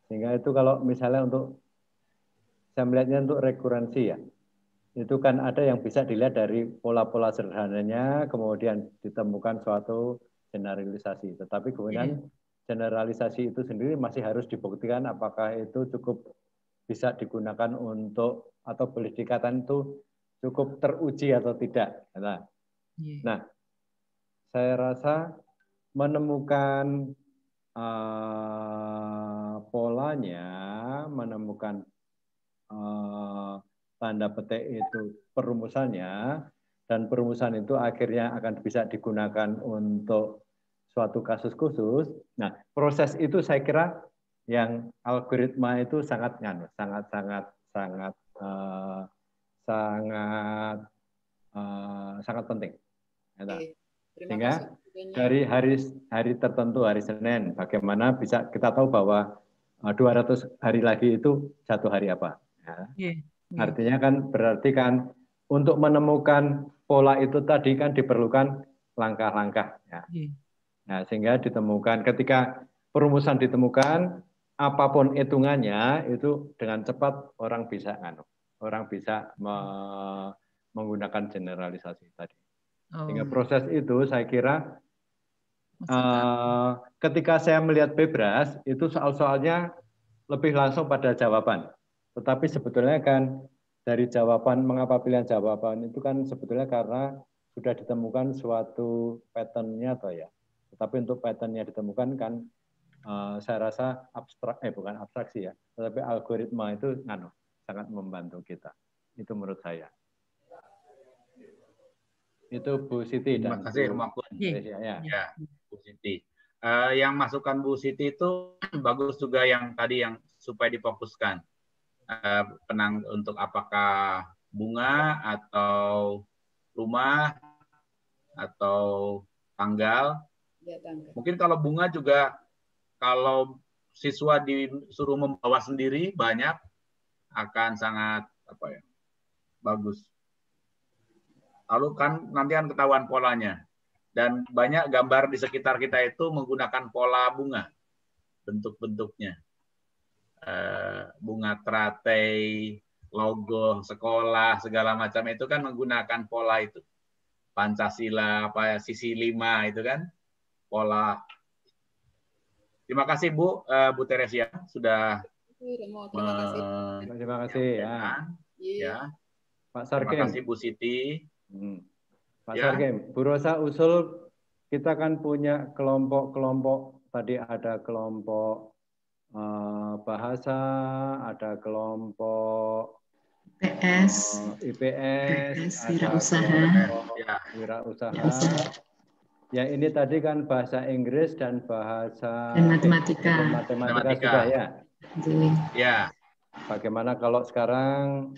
sehingga itu kalau misalnya untuk saya melihatnya untuk rekurensi ya, itu kan ada yang bisa dilihat dari pola-pola sederhananya, kemudian ditemukan suatu generalisasi. Tetapi kemudian generalisasi itu sendiri masih harus dibuktikan apakah itu cukup bisa digunakan untuk atau boleh dikatakan itu cukup teruji atau tidak. Nah, saya rasa menemukan polanya, menemukan tanda petik itu perumusannya, dan perumusan itu akhirnya akan bisa digunakan untuk suatu kasus khusus. Nah, proses itu saya kira yang algoritma itu sangat penting. Sehingga dari hari tertentu, hari Senin, bagaimana bisa kita tahu bahwa 200 hari lagi itu jatuh hari apa? Artinya kan berarti kan untuk menemukan pola itu tadi kan diperlukan langkah-langkah. Ya. Nah, sehingga ditemukan ketika perumusan ditemukan, apapun hitungannya itu dengan cepat orang bisa menggunakan generalisasi tadi. Sehingga proses itu saya kira ketika saya melihat Bebras itu soal-soalnya lebih langsung pada jawaban. Tetapi sebetulnya kan dari jawaban, mengapa pilihan jawaban itu kan sebetulnya karena sudah ditemukan suatu pattern-nya atau ya. Tetapi untuk pattern-nya ditemukan kan saya rasa bukan abstraksi ya, tetapi algoritma itu sangat membantu kita. Itu menurut saya. Itu Bu Siti dan terima kasih Rumakun. Ya, Bu Siti. Yang masukan Bu Siti itu bagus juga yang tadi yang supaya difokuskan. Untuk apakah bunga atau rumah atau tanggal. Ya, tanggal. Mungkin kalau bunga juga kalau siswa disuruh membawa sendiri banyak akan sangat bagus. Lalu kan nanti kan ketahuan polanya. Dan banyak gambar di sekitar kita itu menggunakan pola bunga. Bentuk-bentuknya. Bunga teratai, logo sekolah, segala macam itu kan menggunakan pola itu. Pancasila, sisi 5 itu kan. Pola. Terima kasih Bu Teresia sudah. Terima kasih. Ya. Pak Sarkem. Terima kasih Bu Siti. Pak Sarkem, Bu Rosa usul kita kan punya kelompok-kelompok, tadi ada kelompok bahasa, ada kelompok IPS, ada wirausaha. Ya ini tadi kan bahasa Inggris dan bahasa matematika sudah ya. Ya. Bagaimana kalau sekarang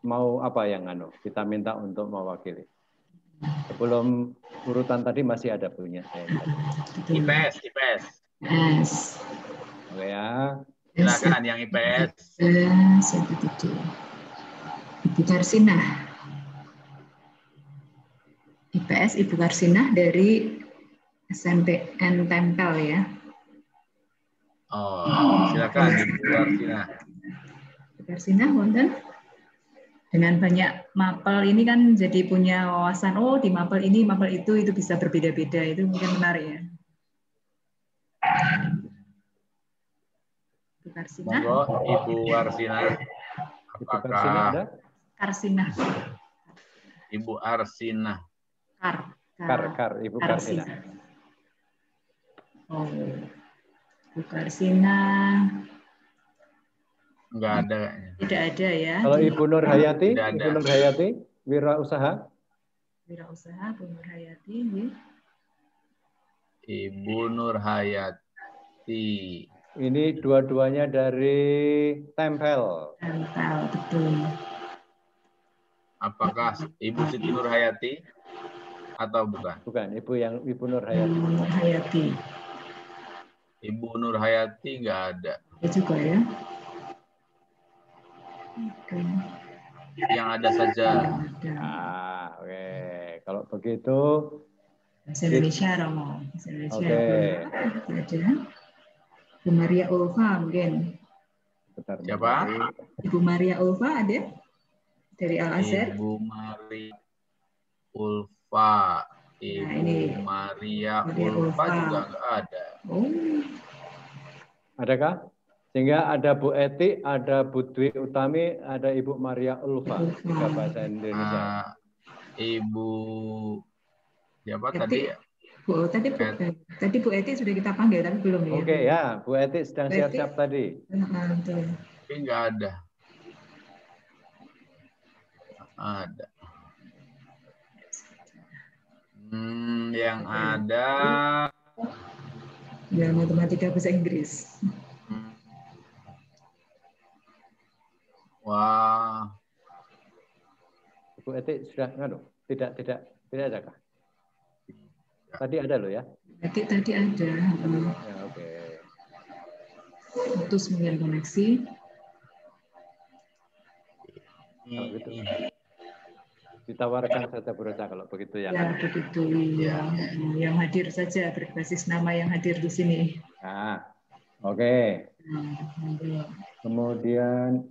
mau apa yang kita minta untuk mewakili? Sebelum urutan tadi masih ada punya saya. IPS. Oke ya. Silakan yang IPS. Ibu Karsinah. IPS Ibu Karsinah dari SMPN Tempel ya. Oh, silakan Ibu Karsinah. Ibu Karsinah, wonten. Dengan banyak mapel ini kan jadi punya wawasan, di mapel ini, mapel itu bisa berbeda-beda, itu mungkin menarik ya. Ibu Karsinah. Monggo Ibu Karsinah. Ibu Karsina ada? Karsina. Ibu Arsina. Ibu Karsina. Oh, Ibu Karsina. Enggak ada kayaknya. Tidak ada ya. Kalau Ibu Nur Hayati, Ibu Nur Hayati, wirausaha. Wirausaha, Bu Nur Hayati. Ibu Nur Hayati. Ini dua-duanya dari Tempel. Tempel, betul. Apakah Ibu Siti Nur Hayati atau bukan? Bukan, Ibu Nur Hayati. Ibu Nur Hayati. Ibu Nur Hayati enggak ada. Ada juga ya. Oke. Yang ada saja. Oke. Kalau begitu Bahasa Indonesia, Romo. Bahasa Indonesia. Oke. Ada. Bu Maria Ulfa mungkin. Siapa? Ibu Maria Ulfa ada? Dari Al-Azhar. Ibu Maria Ulfa. Ibu Maria Ulfa juga enggak ada. Oh. Adakah? Sehingga ada Bu Eti, ada Bu Dwi Utami, ada Ibu Maria Ulfa. Tiga bahasa Indonesia. Ibu siapa tadi? Tadi Bu Eti sudah kita panggil tapi belum ya. Oke ya, Bu Eti sedang siap-siap tadi. Tapi enggak ada. Ada. Yang ada. Ya, matematika bahasa Inggris. Wah. Bu Eti sudah tidak ada kah? Tadi ada loh ya? Tadi ada. Ya, oke. Putus mungkin koneksi. Kalau gitu, ditawarkan saja Bu Rosa kalau begitu ya. Ya, begitu. Ya. Yang hadir saja berbasis nama yang hadir di sini. Nah, oke. Kemudian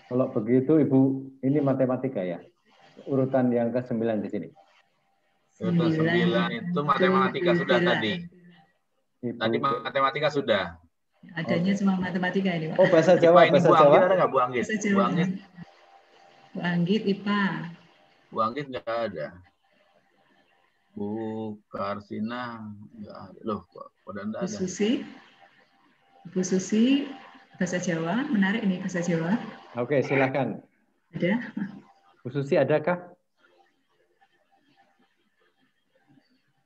kalau begitu Ibu, ini matematika ya? Urutan yang ke-9 di sini. Urutan 9 itu matematika sudah tadi. Tadi matematika sudah. Adanya cuma matematika ini, Pak. Oh, bahasa Jawa, IPA ini Bu Anggit ada nggak Bu Anggit? Bu Anggit. Bu Anggit, IPA. Bu Anggit nggak ada. Bu Karsina nggak ada. Loh, kok ada? Bu Susi, bahasa Jawa. Menarik ini bahasa Jawa. Oke, silakan. Ada? Bu Susi adakah?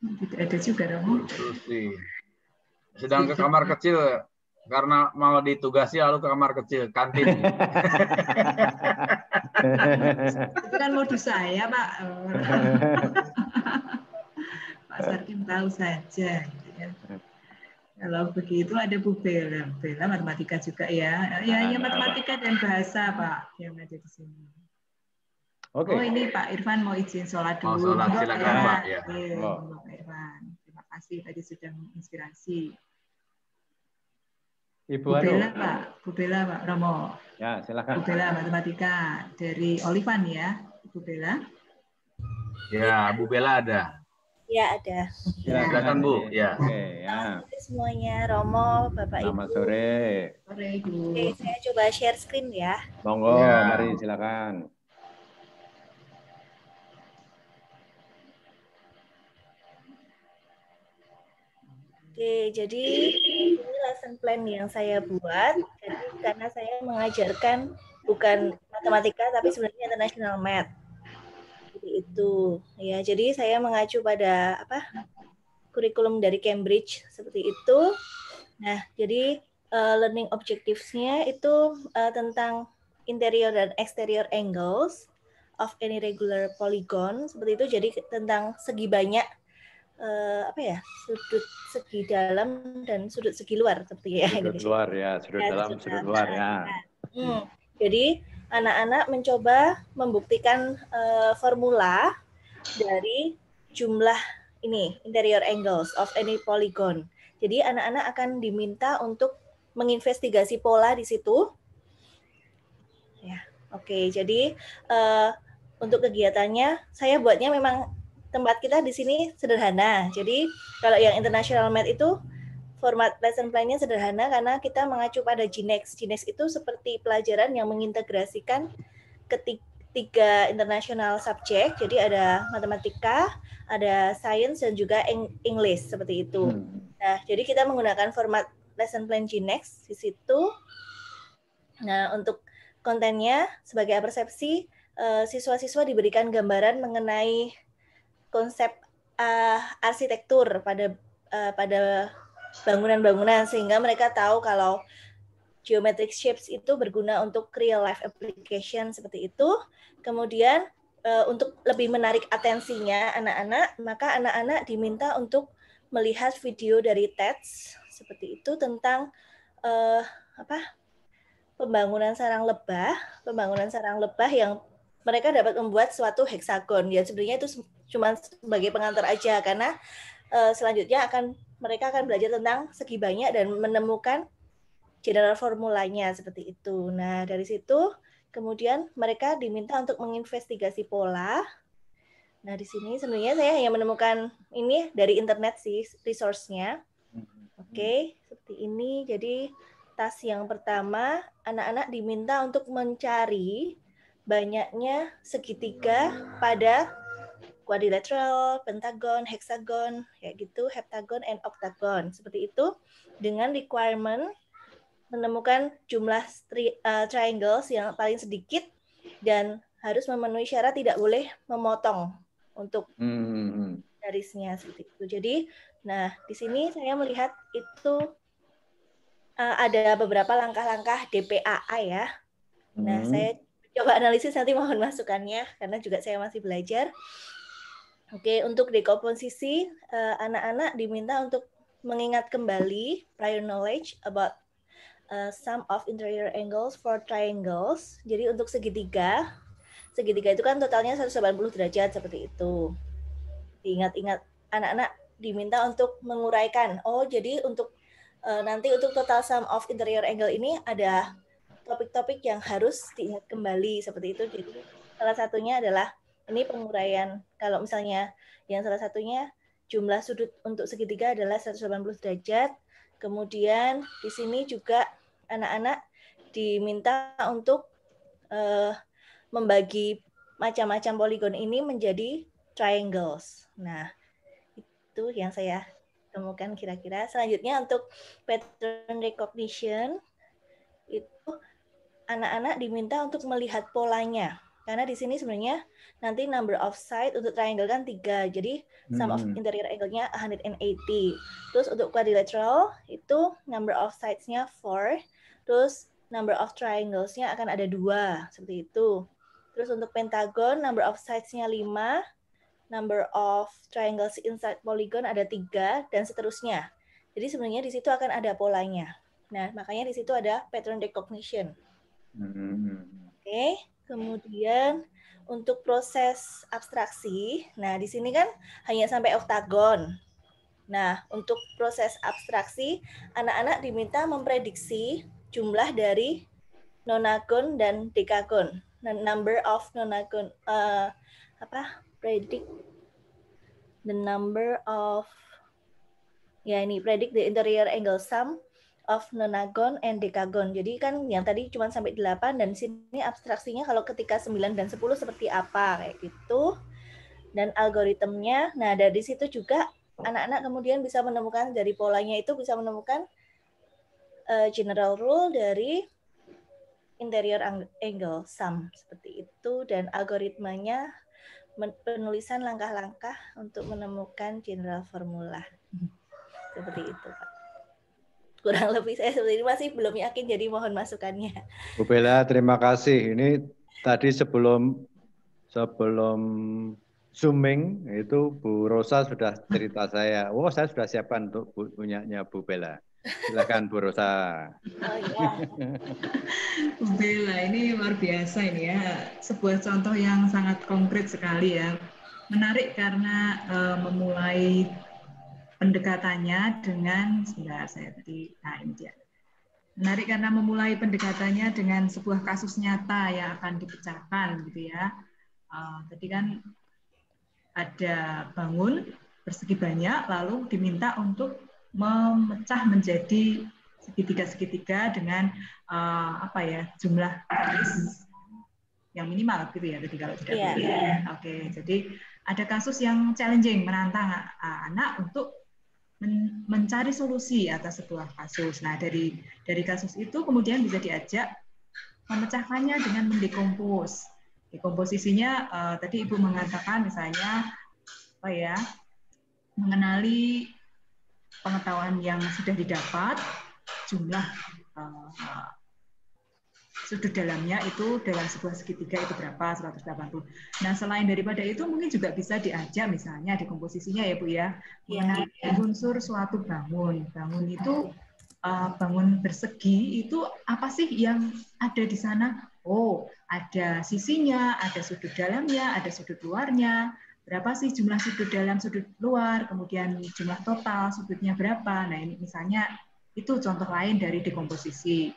Tidak ada juga, Romo. Bu Susi. Sedang ke kamar kecil karena mau ditugasi lalu ke kamar kecil kantin. Itu kan modus saya, Pak. Pak Sarkim tahu saja. Ya. Kalau begitu ada Bu Bella. Bella matematika juga ya. Ya matematika dan bahasa, Pak, yang ada di sini. Oke. Oh, ini Pak Irfan mau izin sholat dulu. Mau sholat, silakan Pak. Ya. Pak Irfan. Terima kasih tadi sudah menginspirasi. Ibu Bu Bella, Pak. Bu Bella, Pak Romo. Ya, silakan. Bu Bella matematika dari Olivan ya, Bu Bella. Ya, Bu Bella ada. Ya, ada. Silakan Bu. Ya. Oke, ya. Semuanya, Romo, Bapak Ibu. Selamat sore. Sore, Ibu. Oke, saya coba share screen ya. Monggo, Ya. mari silakan. Oke, jadi ini lesson plan yang saya buat. Jadi karena saya mengajarkan bukan matematika tapi sebenarnya international math. Jadi itu ya. Jadi saya mengacu pada kurikulum dari Cambridge seperti itu. Nah, jadi learning objectives-nya itu tentang interior dan exterior angles of any regular polygon seperti itu. Jadi tentang segi banyak sudut segi dalam dan sudut segi luar seperti ya. Sudut luar ya, sudut dalam, sudut luar ya. Jadi anak-anak mencoba membuktikan formula dari jumlah ini interior angles of any polygon. Jadi anak-anak akan diminta untuk menginvestigasi pola di situ. Ya, oke. Jadi untuk kegiatannya saya buatnya memang tempat kita di sini sederhana. Jadi kalau yang international math itu format lesson plan-nya sederhana karena kita mengacu pada GNext. GNext itu seperti pelajaran yang mengintegrasikan ketiga international subject. Jadi ada matematika, ada science, dan juga English seperti itu. Nah, jadi kita menggunakan format lesson plan GNext di situ. Nah, untuk kontennya sebagai persepsi, siswa-siswa diberikan gambaran mengenai konsep arsitektur pada bangunan-bangunan sehingga mereka tahu kalau geometric shapes itu berguna untuk real life application seperti itu. Kemudian untuk lebih menarik atensinya anak-anak, maka anak-anak diminta untuk melihat video dari TEDx seperti itu tentang pembangunan sarang lebah yang mereka dapat membuat suatu heksagon. Ya sebenarnya itu cuma sebagai pengantar aja karena selanjutnya mereka akan belajar tentang segi banyak dan menemukan general formulanya seperti itu. Nah, dari situ kemudian mereka diminta untuk menginvestigasi pola. Nah, di sini sebenarnya saya hanya menemukan ini dari internet sih resource-nya. Oke, seperti ini. Jadi task yang pertama, anak-anak diminta untuk mencari banyaknya segitiga pada quadrilateral, pentagon, hexagon, kayak gitu, heptagon, and octagon. Seperti itu, dengan requirement menemukan jumlah triangles yang paling sedikit dan harus memenuhi syarat tidak boleh memotong untuk garisnya seperti itu. Jadi, nah di sini saya melihat itu ada beberapa langkah-langkah DPAA ya. Nah, saya coba analisis nanti mohon masukannya karena juga saya masih belajar. Oke, untuk dekomposisi, anak-anak diminta untuk mengingat kembali prior knowledge about sum of interior angles for triangles. Jadi untuk segitiga itu kan totalnya 180 derajat seperti itu. Diingat-ingat, anak-anak diminta untuk menguraikan. Oh, jadi untuk nanti untuk total sum of interior angle ini ada topik-topik yang harus diingat kembali seperti itu. Jadi salah satunya adalah ini penguraian. Kalau misalnya yang salah satunya jumlah sudut untuk segitiga adalah 180 derajat. Kemudian di sini juga anak-anak diminta untuk membagi macam-macam poligon ini menjadi triangles. Nah, itu yang saya temukan kira-kira. Selanjutnya untuk pattern recognition, itu anak-anak diminta untuk melihat polanya. Karena di sini sebenarnya nanti number of side untuk triangle kan 3. Jadi sum of interior angle-nya 180. Terus untuk quadrilateral itu number of sides-nya 4. Terus number of triangles-nya akan ada 2. Seperti itu. Terus untuk pentagon number of sides-nya 5. Number of triangles inside polygon ada 3 dan seterusnya. Jadi sebenarnya di situ akan ada polanya. Nah, makanya di situ ada pattern recognition. Oke. Kemudian untuk proses abstraksi, nah di sini kan hanya sampai oktagon. Nah, untuk proses abstraksi, anak-anak diminta memprediksi jumlah dari nonagon dan dekagon. Number of nonagon, predict the number of, predict the interior angle sum of nonagon and dekagon. Jadi kan yang tadi cuma sampai 8 dan di sini abstraksinya kalau ketika 9 dan 10 seperti apa kayak gitu. Dan algoritmnya, nah dari situ juga anak-anak kemudian bisa menemukan dari polanya itu bisa menemukan general rule dari interior angle sum seperti itu dan algoritmanya penulisan langkah-langkah untuk menemukan general formula. Seperti itu, Pak. Kurang lebih saya seperti ini masih belum yakin, jadi mohon masukannya. Bu Bella, terima kasih. Ini tadi sebelum zooming itu Bu Rosa sudah cerita saya. Oh, saya sudah siapkan untuk punyanya Bu Bella. Silakan Bu Rosa. Oh ya. Bu Bella, ini luar biasa ini ya. Sebuah contoh yang sangat konkret sekali ya. Menarik karena memulai pendekatannya dengan, menarik karena memulai pendekatannya dengan sebuah kasus nyata yang akan dipecahkan gitu ya. Tadi kan ada bangun persegi banyak, lalu diminta untuk memecah menjadi segitiga-segitiga dengan jumlah garis yang minimal gitu ya, jadi kalau tidak boleh. Oke, jadi ada kasus yang challenging, menantang anak untuk mencari solusi atas sebuah kasus. Nah, dari kasus itu kemudian bisa diajak memecahkannya dengan mendekompos. Dekomposisinya tadi Ibu mengatakan misalnya mengenali pengetahuan yang sudah didapat, jumlah sudut dalamnya itu dalam sebuah segitiga itu berapa, 180. Nah, selain daripada itu mungkin juga bisa diajak misalnya dekomposisinya ya Bu ya, mengenali unsur suatu bangun. Bangun itu bangun persegi itu apa sih yang ada di sana? Oh, ada sisinya, ada sudut dalamnya, ada sudut luarnya. Berapa sih jumlah sudut dalam, sudut luar, kemudian jumlah total sudutnya berapa. Nah, ini misalnya itu contoh lain dari dekomposisi.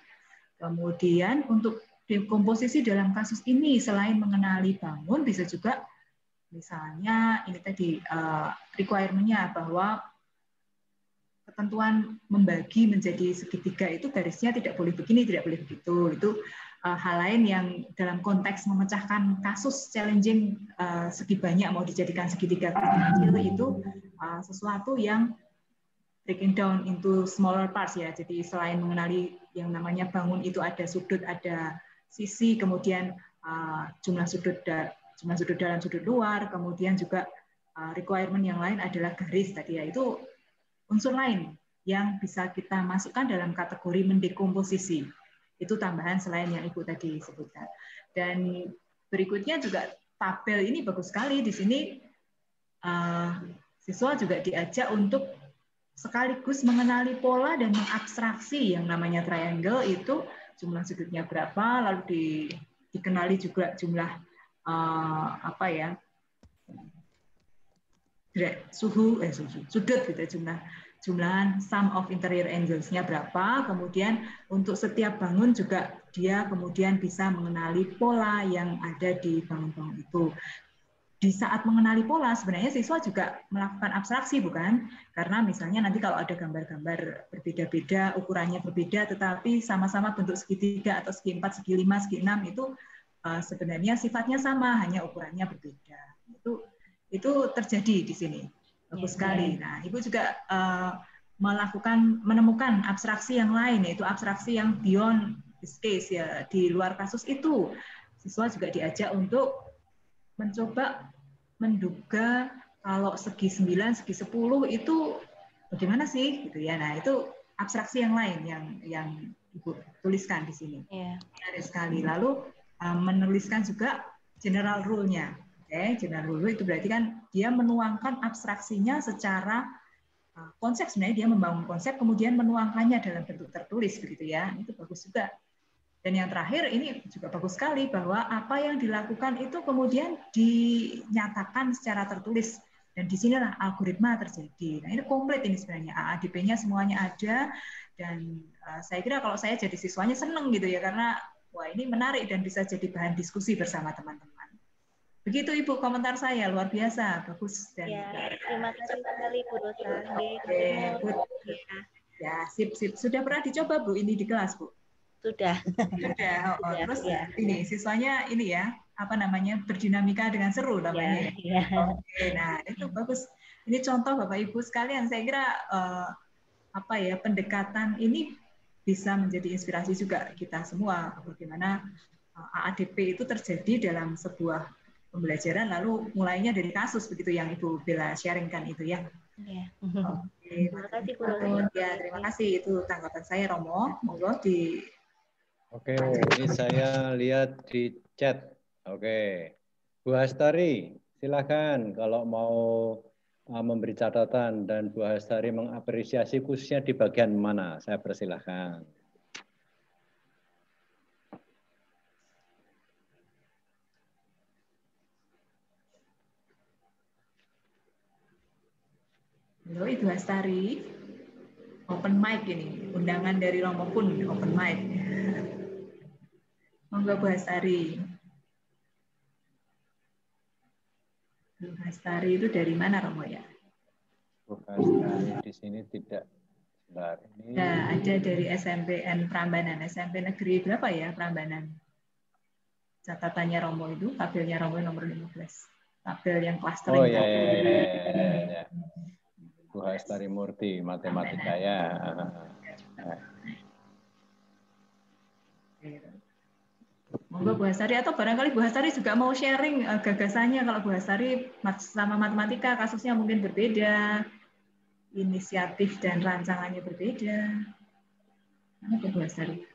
Kemudian untuk dekomposisi dalam kasus ini selain mengenali bangun bisa juga misalnya ini tadi requirement-nya bahwa ketentuan membagi menjadi segitiga itu garisnya tidak boleh begini, tidak boleh begitu. Itu hal lain yang dalam konteks memecahkan kasus challenging segi banyak mau dijadikan segitiga kecil itu sesuatu yang breaking down into smaller parts ya. Jadi selain mengenali yang namanya bangun itu ada sudut, ada sisi, kemudian jumlah sudut dalam, sudut luar, kemudian juga requirement yang lain adalah garis tadi ya. Itu unsur lain yang bisa kita masukkan dalam kategori mendekomposisi. Itu tambahan selain yang Ibu tadi sebutkan. Dan berikutnya juga tabel ini bagus sekali. Di sini siswa juga diajak untuk sekaligus mengenali pola dan mengabstraksi yang namanya triangle itu jumlah sudutnya berapa, lalu dikenali juga jumlah sudut gitu, jumlahan sum of interior angles-nya berapa, kemudian untuk setiap bangun juga dia kemudian bisa mengenali pola yang ada di bangun-bangun itu. Di saat mengenali pola, sebenarnya siswa juga melakukan abstraksi, bukan? Karena misalnya nanti kalau ada gambar-gambar berbeda-beda, ukurannya berbeda, tetapi sama-sama bentuk segitiga atau segi 4, segi 5, segi 6 itu sebenarnya sifatnya sama, hanya ukurannya berbeda. Itu terjadi di sini. Bagus sekali. Nah, Ibu juga menemukan abstraksi yang lain, yaitu abstraksi yang beyond this case, ya, di luar kasus itu. Siswa juga diajak untuk mencoba menduga kalau segi 9, segi 10 itu bagaimana sih gitu ya. Nah, itu abstraksi yang lain yang Ibu tuliskan di sini. Menarik sekali. Lalu menuliskan juga general rule-nya. Oke, general rule itu berarti kan dia menuangkan abstraksinya secara konsep, sebenarnya dia membangun konsep kemudian menuangkannya dalam bentuk tertulis begitu ya. Itu bagus juga. Dan yang terakhir ini juga bagus sekali bahwa apa yang dilakukan itu kemudian dinyatakan secara tertulis dan di sinilah algoritma terjadi. Nah, ini komplit ini sebenarnya AADP-nya semuanya ada dan saya kira kalau saya jadi siswanya seneng gitu ya karena wah ini menarik dan bisa jadi bahan diskusi bersama teman-teman. Begitu Ibu komentar saya, luar biasa, bagus. Dan terima kasih sekali Bu Rosa. Ya, sip. Sudah pernah dicoba Bu ini di kelas Bu? Sudah. Terus ini siswanya ini ya, berdinamika dengan seru namanya. Oke, nah itu bagus. Ini contoh Bapak Ibu sekalian, saya kira pendekatan ini bisa menjadi inspirasi juga kita semua bagaimana AADP itu terjadi dalam sebuah pembelajaran lalu mulainya dari kasus begitu yang Ibu Bella sharingkan itu ya. Oke, terima kasih Bu Rosa. Ya, terima kasih itu tanggapan saya Romo. Monggo di Oke, ini saya lihat di chat. Oke, Bu Hastari, silakan kalau mau memberi catatan dan Bu Hastari mengapresiasi khususnya di bagian mana, saya persilahkan. Halo Ibu Hastari, open mic ini, undangan dari Romo pun open mic. Monggo Bu Hastari. Bu Hastari itu dari mana Romo ya? Bu Hastari di sini tidak Bentar, ini. Nah, ada dari SMPN Prambanan. SMP negeri berapa ya Prambanan? Catatannya Romo itu, tabelnya Romo nomor 15. Tabel yang clustering. Oh ya, ya. Bu Hastari Murti, matematika ya. Monggo Bu Hastari, atau barangkali Bu Hastari juga mau sharing gagasannya. Kalau Bu Hastari sama matematika kasusnya mungkin berbeda, inisiatif dan rancangannya berbeda. Mana Bu Hastari?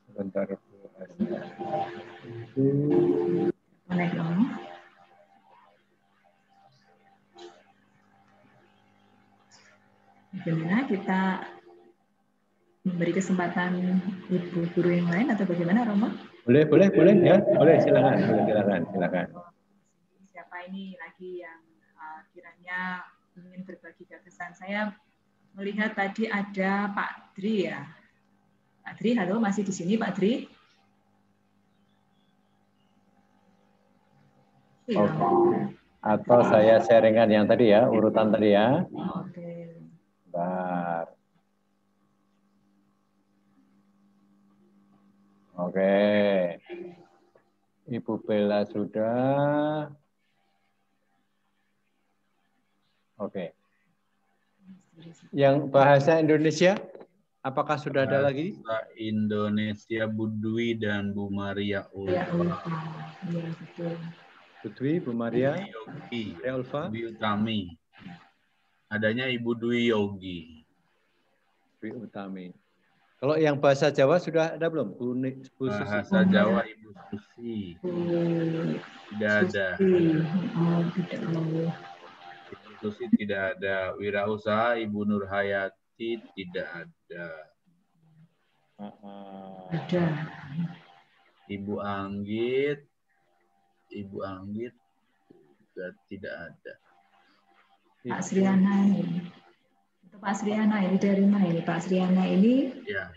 Sebentar Bu Hastari. Mana dong? Bagaimana kita memberi kesempatan ibu guru yang lain atau bagaimana, Romo? Boleh ya, boleh silakan. Siapa ini lagi yang kiranya ingin berbagi gagasan? Saya melihat tadi ada Pak Dri ya. Pak Dri, halo, masih di sini Pak Dri? Oke. Atau saya sharingkan yang tadi ya, urutan tadi ya. Oke. Bentar. Oke. Ibu Bella sudah. Oke. Yang bahasa Indonesia, apakah sudah ada lagi? Bahasa Indonesia Bu Dwi dan Bu Maria Ulfa. Iya, betul. Bu Dwi, Bu Maria, Yogi, Ulfa, Dwi Utami. Adanya Ibu Dwi Yogi. Dwi Utami. Kalau yang bahasa Jawa sudah ada belum? Bu Bahasa Jawa Ibu Susi. Tidak ada. Ibu Susi tidak ada. Wirausaha Ibu Nurhayati tidak ada. Ada. Ibu Anggit juga tidak ada. Pak Sriana ini. Pak Sriana ini dari mana ini? Pak Sriana ini Ya.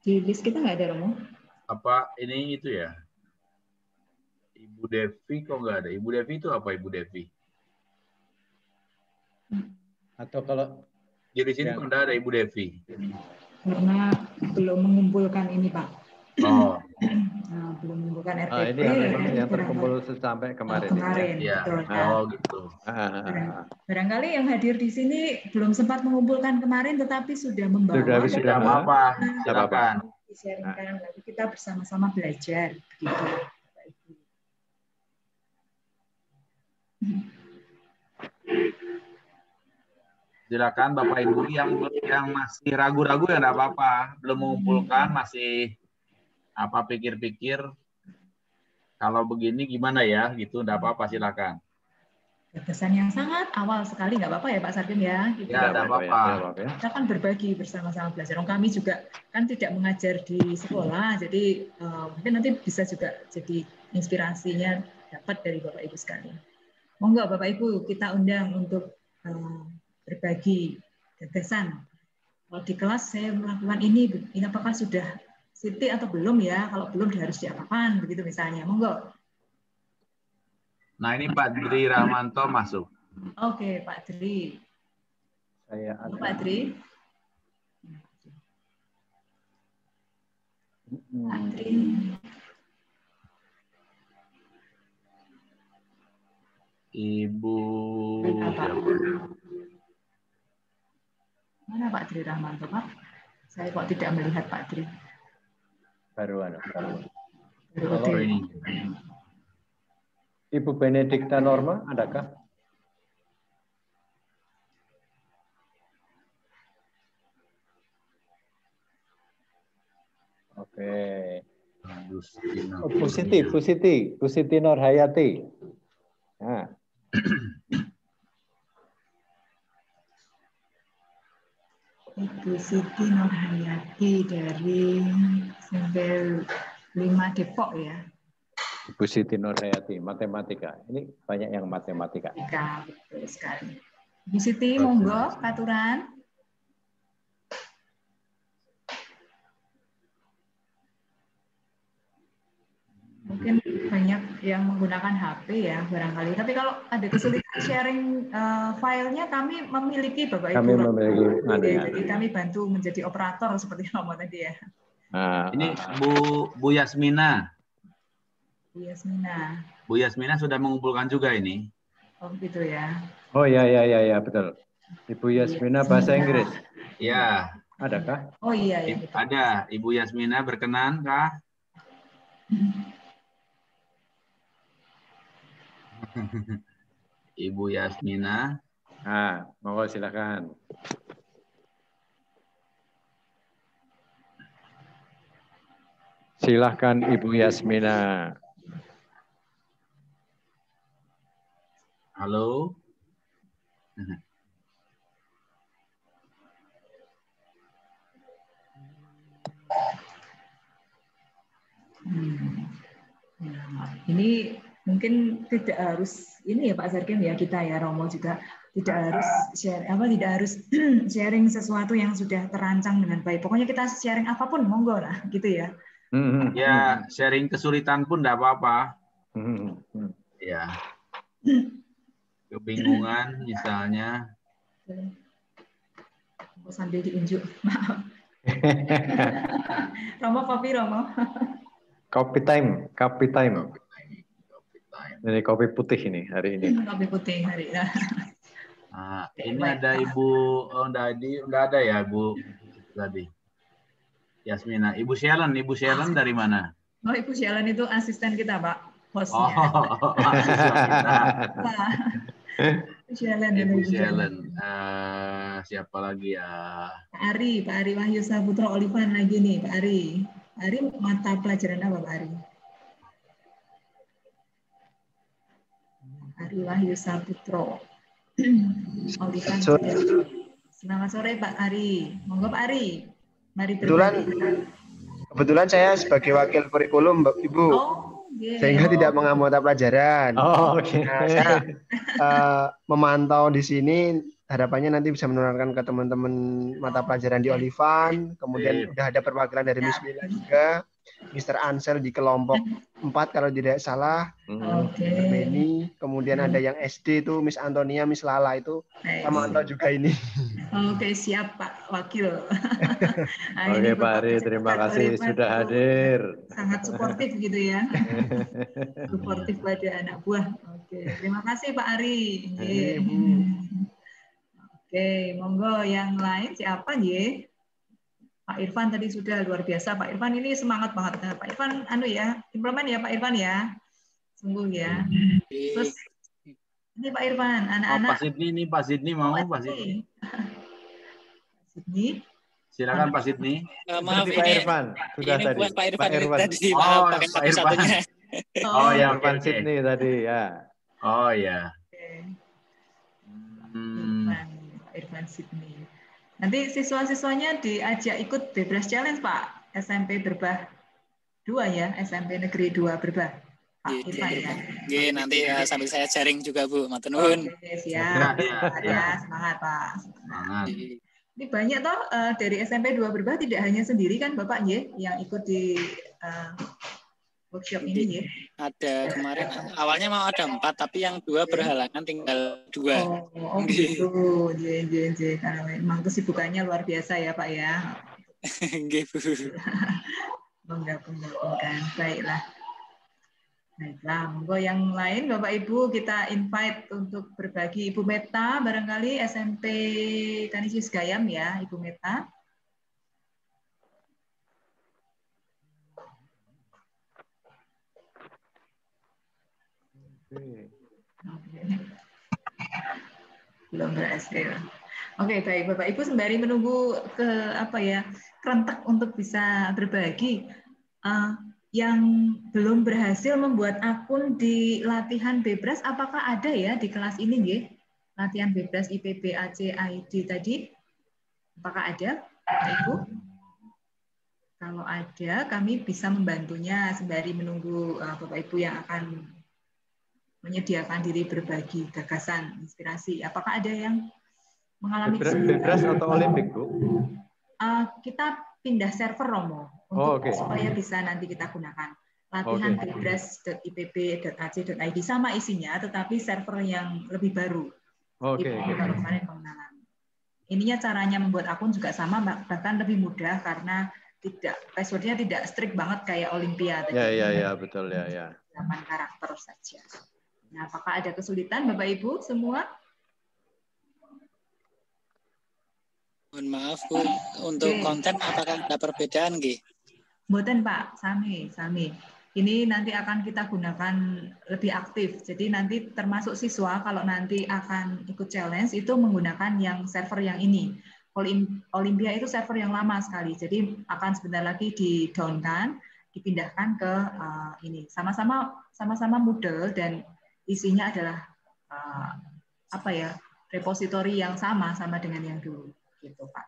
di list kita nggak ada, Romo? Apa ini itu ya? Ibu Devi kok nggak ada? Ibu Devi itu apa Ibu Devi? Atau kalau jadi sini kok nggak ada Ibu Devi? Karena belum mengumpulkan ini, Pak. Oh. Nah, belum mengumpulkan RTP. Ini yang terkumpul sampai kemarin. Ya. Betul, oh gitu. Barangkali yang hadir di sini belum sempat mengumpulkan kemarin, tetapi sudah membawa. Sudah apa-apa. Silakan. Di-sharingkan, lalu kita bersama-sama belajar. Begitu. Silakan Bapak Ibu yang masih ragu-ragu ya enggak apa-apa, belum mengumpulkan, masih pikir-pikir kalau begini gimana ya gitu, enggak apa-apa, silakan. Gagasan yang sangat awal sekali, nggak apa-apa ya Pak Sarkim ya? Gitu. Ya, enggak apa-apa. Kita kan berbagi bersama-sama belajar. Kami juga kan tidak mengajar di sekolah, jadi mungkin nanti bisa juga jadi inspirasinya dapat dari Bapak Ibu sekalian. Monggo Bapak Ibu kita undang untuk berbagi gagasan. Kalau di kelas saya melakukan ini apakah sudah Siti atau belum ya? Kalau belum harus diapakan, begitu misalnya. Monggo. Nah ini Pak Dri Rahmanto masuk. Oke Pak Dri. Pak Dri. Pak Dri. Ibu. Mana Pak Dri Rahmanto Pak? Saya kok tidak melihat Pak Dri. Baru. Kalau ini. Ibu Benedikta Norma, adakah? Oke. Bu Siti Nurhayati. Nah. Ibu Siti Nurhayati dari Sembel 5 Depok ya. Ibu Siti Nurhayati, matematika. Ini banyak yang matematika. Betul sekali. Ibu Siti, monggo, aturan. Mungkin banyak yang menggunakan HP ya barangkali. Tapi kalau ada kesulitan sharing filenya, kami memiliki Bapak Ibu. Kami memiliki. Jadi kami bantu menjadi operator seperti Romo tadi ya. Ini Bu Yasmina. Bu Yasmina. Bu Yasmina sudah mengumpulkan juga ini. Oh gitu ya. Oh ya betul. Ibu Yasmina bahasa Inggris. Ya. Adakah? Oh iya ya. Betul. Ada. Ibu Yasmina berkenan kah? Ibu Yasmina. Monggo silakan. Silahkan Ibu Yasmina. Halo. Ini mungkin tidak harus ini ya Pak Zarkim ya, kita ya Romo juga tidak harus sharing sesuatu yang sudah terancang dengan baik. Pokoknya kita sharing apapun monggo lah gitu ya. Ya, sharing kesulitan pun tidak apa-apa. Ya. Kebingungan misalnya. Sambil diunjuk. Maaf. Romo kopi Romo. Kopi time. Ini kopi putih ini hari ini. Kopi putih hari ini. Nah, ini ada Ibu enggak ada ya Bu tadi. Yasmina, Ibu Shelan dari mana? Oh, Ibu Shelan itu asisten kita, Pak. Hostnya. Oh, asisten kita. Ibu Shelan. Siapa lagi ya? Pak Ari Wahyu Saputra Olivan lagi nih, Pak Ari. Pak Ari mata pelajaran apa, Pak Ari? Ari Wahyu Saputra Olivan. Selamat sore Pak Ari. Monggo Pak Ari. Mari Kebetulan saya sebagai wakil kurikulum, Ibu, sehingga tidak mengambil mata pelajaran. Nah, saya memantau di sini, harapannya nanti bisa menularkan ke teman-teman mata pelajaran di Olivan. Kemudian sudah ada perwakilan dari Miss Mila juga, Mr. Ansel di kelompok 4 kalau tidak salah, Beni. Kemudian ada yang SD itu Miss Antonia, Miss Lala itu sama mantau juga ini. Oke, siap Pak Wakil. Oke Pak Ari, terima kasih sudah hadir. Sangat suportif gitu ya. Suportif pada anak buah. Oke, terima kasih Pak Ari. Oke, monggo yang lain siapa nggih? Pak Irfan tadi sudah luar biasa. Pak Irfan ini semangat banget. Nah, Pak Irfan implemen ya Pak Irfan ya. Sungguh ya. Terus ini Pak Irfan, anak-anak. Pak Sidni mau Pak Sidni. Silakan Pak Sidni. Maaf ini Pak Irfan sudah ini tadi. Buat Pak Irfan tadi. Pak Irfan. Oh ya, Irfan Sidni tadi ya. Oh ya. Pak Irfan Sidni. Nanti siswa-siswanya diajak ikut Bebras Challenge Pak. SMP Berbah 2 ya, SMP Negeri 2 Berbah. Pak Irfan ya. Oke, nanti sambil saya sharing juga Bu, matur nuwun. Siap. Ya, semangat Pak. Semangat. Ini banyak toh dari SMP 2 Berbah, tidak hanya sendiri kan Bapak ya yang ikut di workshop ini ya. Ada kemarin awalnya mau ada 4 tapi yang 2 berhalangan tinggal 2. Oh gitu. Karena memang kesibukannya luar biasa ya Pak ya. Nggih Bu. Menggabungkan. Baiklah, monggo yang lain Bapak Ibu kita invite untuk berbagi. Ibu Meta barangkali SMP Kanisius Gayam ya, Ibu Meta. Belum berhasil. Oke, baik Bapak Ibu sembari menunggu kerentak untuk bisa berbagi. Yang belum berhasil membuat akun di latihan Bebras, apakah ada ya di kelas ini nggih? Latihan Bebras IPB AC ID tadi. Apakah ada Bapak Ibu? Kalau ada, kami bisa membantunya sembari menunggu Bapak Ibu yang akan menyediakan diri berbagi gagasan, inspirasi. Apakah ada yang mengalami Bebras atau Olimpik, Bu? Kita pindah server Romo untuk supaya bisa nanti kita gunakan. latihan.bibres.ipb.ac.id sama isinya, tetapi server yang lebih baru. Oke. Kalau kemarin pengenalan. Ininya caranya membuat akun juga sama, bahkan lebih mudah karena passwordnya tidak strict banget kayak Olympia. Ya, betul ya. 8 karakter saja. Nah, apakah ada kesulitan Bapak Ibu semua? Mohon maaf Bu, untuk konten apakah ada perbedaan nggih? Mboten Pak, sami. Ini nanti akan kita gunakan lebih aktif. Jadi nanti termasuk siswa kalau nanti akan ikut challenge itu menggunakan yang server yang ini. Olympia itu server yang lama sekali. Jadi akan sebentar lagi di-down-kan, dipindahkan ke ini. Sama-sama Moodle dan isinya adalah repositori yang sama dengan yang dulu. Gitu Pak.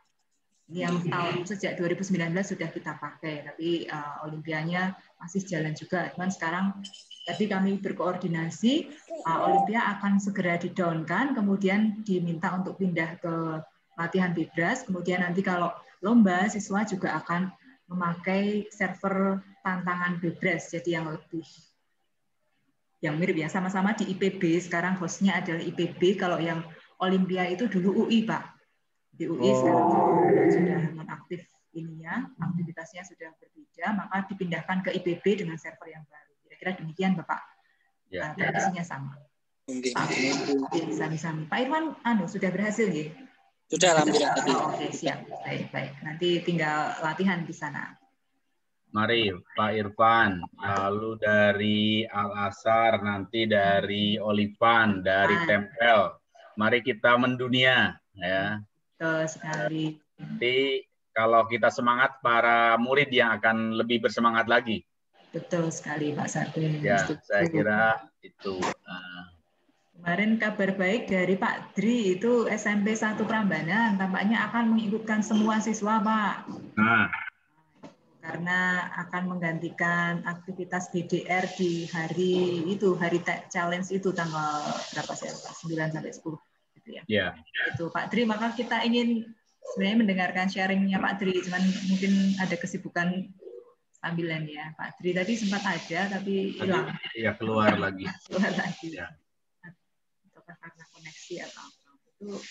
Ini yang sejak 2019 sudah kita pakai, tapi Olimpianya masih jalan juga. Cuman sekarang tadi kami berkoordinasi, Olimpia akan segera di-down-kan, kemudian diminta untuk pindah ke latihan Bibras, kemudian nanti kalau lomba siswa juga akan memakai server tantangan Bibras, jadi yang mirip ya, sama-sama di IPB. Sekarang hostnya adalah IPB, kalau yang Olimpia itu dulu UI Pak. Di UI sekarang sudah nonaktif ininya, aktivitasnya sudah berbeda, maka dipindahkan ke IPB dengan server yang baru. Kira-kira demikian Bapak. Ya. Isinya sama. Sami-sami. Pak Irwan, sudah berhasil ya? Sudah alhamdulillah. Oke, siap. Baik. Nanti tinggal latihan di sana. Mari Pak Irfan, lalu dari Al-Azhar, nanti dari Olivan, dari Tempel. Mari kita mendunia ya. Betul sekali. Nanti kalau kita semangat, para murid yang akan lebih bersemangat lagi. Betul sekali Pak Sarden. Ya, saya kira itu. Kemarin kabar baik dari Pak Dri, itu SMP 1 Prambanan, tampaknya akan mengikutkan semua siswa Pak. Karena akan menggantikan aktivitas BDR di hari challenge itu tanggal berapa sih? 9 sampai 10. Ya. Itu Pak Dri, maka kita ingin sebenarnya mendengarkan sharingnya Pak Dri, cuman mungkin ada kesibukan sambilan ya. Pak Dri tadi sempat ada tapi hilang. Iya, keluar lagi. Ya. Ataukah karena koneksi atau apa. Itu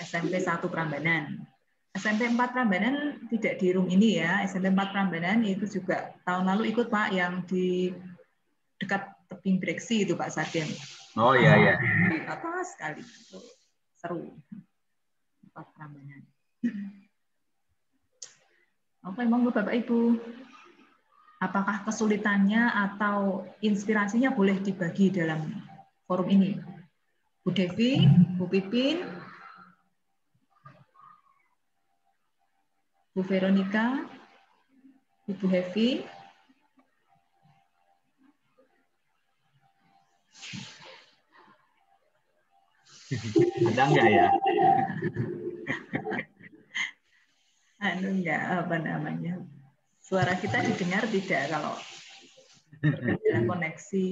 SMP 1 Prambanan. SMP 4 Prambanan tidak di room ini ya. SMP 4 Prambanan itu juga tahun lalu ikut Pak yang di dekat tebing Breksi itu Pak Sarden. Oh iya. Di atas sekali. Seru. 4 Prambanan. Oke, monggo Bapak Ibu. Apakah kesulitannya atau inspirasinya boleh dibagi dalam forum ini? Bu Devi, Bu Pipin, Bu Veronica, Ibu Hevi. Ada nggak ya? Suara kita didengar tidak kalau berkendala koneksi?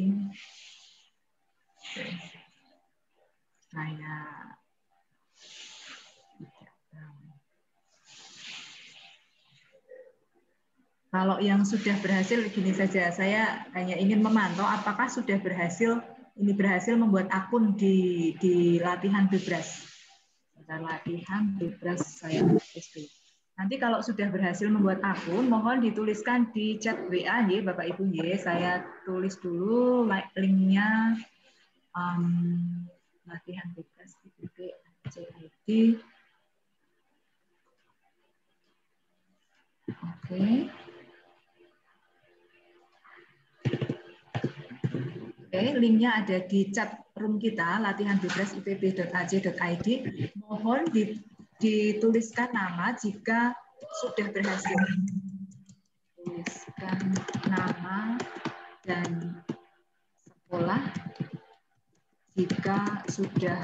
Kalau yang sudah berhasil, gini saja, saya hanya ingin memantau apakah sudah berhasil membuat akun di latihan Bibras. Latihan Bibras saya SP. Nanti kalau sudah berhasil membuat akun, mohon dituliskan di chat WA ya Bapak Ibu ya. Saya tulis dulu linknya latihan Bibras IPB.ac.id. Oke. Linknya ada di chat room kita, latihan Bibras IPB.ac.id. Mohon dituliskan nama jika sudah berhasil. Tuliskan nama dan sekolah jika sudah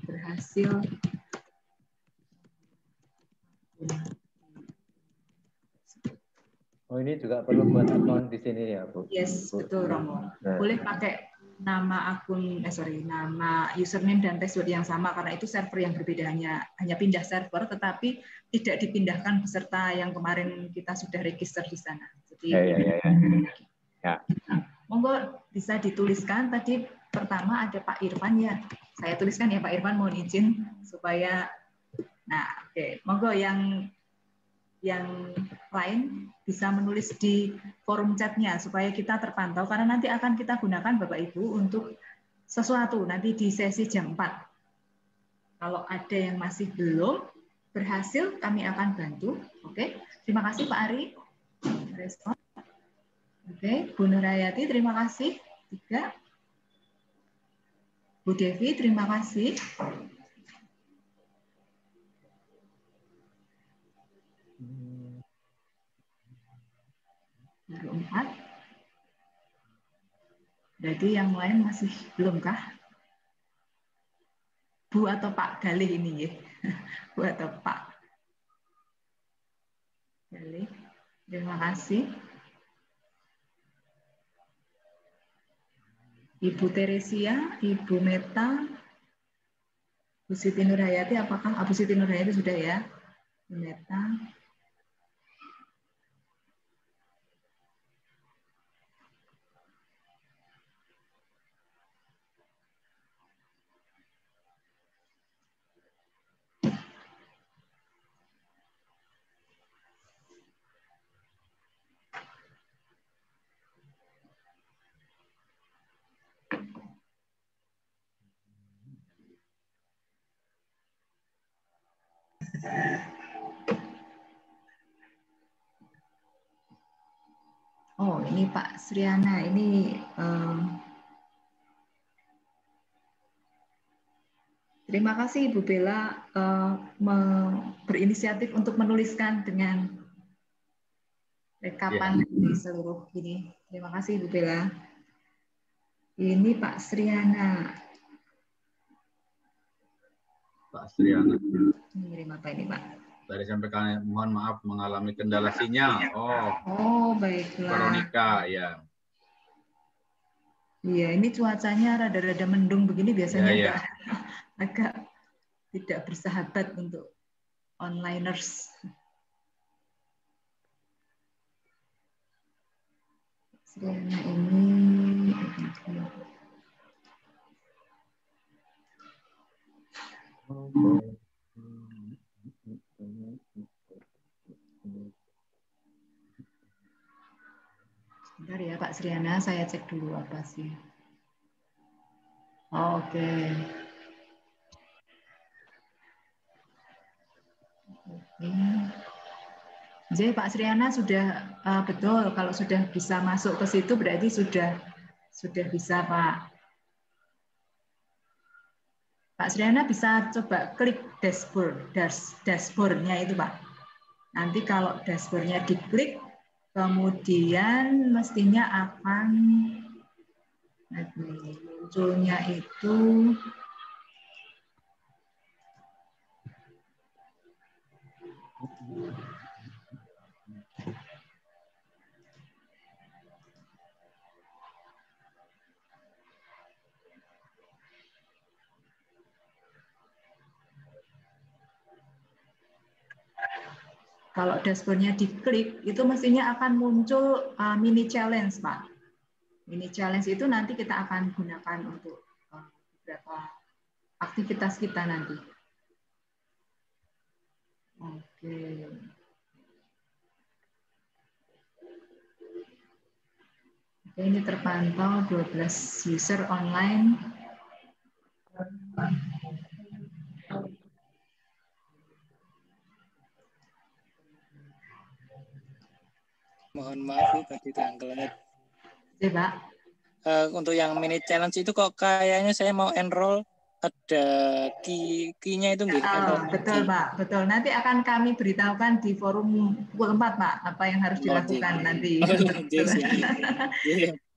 berhasil. Oh, ini juga perlu buat akun di sini ya, Bu? Yes, betul Romo. Boleh pakai nama nama username dan password yang sama karena itu server yang berbeda, hanya pindah server tetapi tidak dipindahkan peserta yang kemarin kita sudah register di sana. Jadi ya. bisa dituliskan. Tadi pertama ada Pak Irfan ya. Saya tuliskan ya Pak Irfan, mohon izin supaya. Nah, oke. Monggo yang lain bisa menulis di forum chatnya supaya kita terpantau, karena nanti akan kita gunakan Bapak Ibu untuk sesuatu nanti di sesi jam 4. Kalau ada yang masih belum berhasil, kami akan bantu. Oke, terima kasih Pak Ari. Respon. Oke, Bu Nurhayati, terima kasih. 3. Bu Devi, terima kasih. 4. Berarti yang lain masih belumkah? Bu atau Pak Galih ini ya? Bu atau Pak Galih, terima kasih. Ibu Teresia, Ibu Meta, Bu Siti Nurhayati, apakah Bu Siti Nurhayati sudah ya? Bu Meta. Oh, ini Pak Sriana, ini terima kasih Ibu Bella berinisiatif untuk menuliskan dengan rekapan di seluruh ini. Terima kasih Ibu Bella. Ini Pak Sriana. Pak Sriana. Mengirim apa ini Pak? Tadi sampaikan mohon maaf mengalami kendala sinyal. Oh baiklah. Veronica ya. Iya, ini cuacanya rada-rada mendung begini biasanya agak tidak bersahabat untuk onliners. Sriana ini sebentar ya Pak Sriana, saya cek dulu apa sih. Oke. Jadi Pak Sriana sudah betul, kalau sudah bisa masuk ke situ berarti sudah bisa Pak. Pak Sriana bisa coba klik dashboard-nya itu Pak. Nanti kalau dashboard-nya diklik, kemudian mestinya akan munculnya itu kalau dashboard-nya diklik, itu mestinya akan muncul mini challenge, Pak. Mini challenge itu nanti kita akan gunakan untuk beberapa aktivitas kita nanti. Oke. Oke, ini terpantau 12 user online. Mohon maaf Bu, tadi terangkelat. Ya, Pak. Untuk yang mini challenge itu kok kayaknya saya mau enroll ada key-nya itu nggih. Betul Pak, betul. Nanti akan kami beritahukan di forum pukul 4 Pak, apa yang harus dilakukan nanti.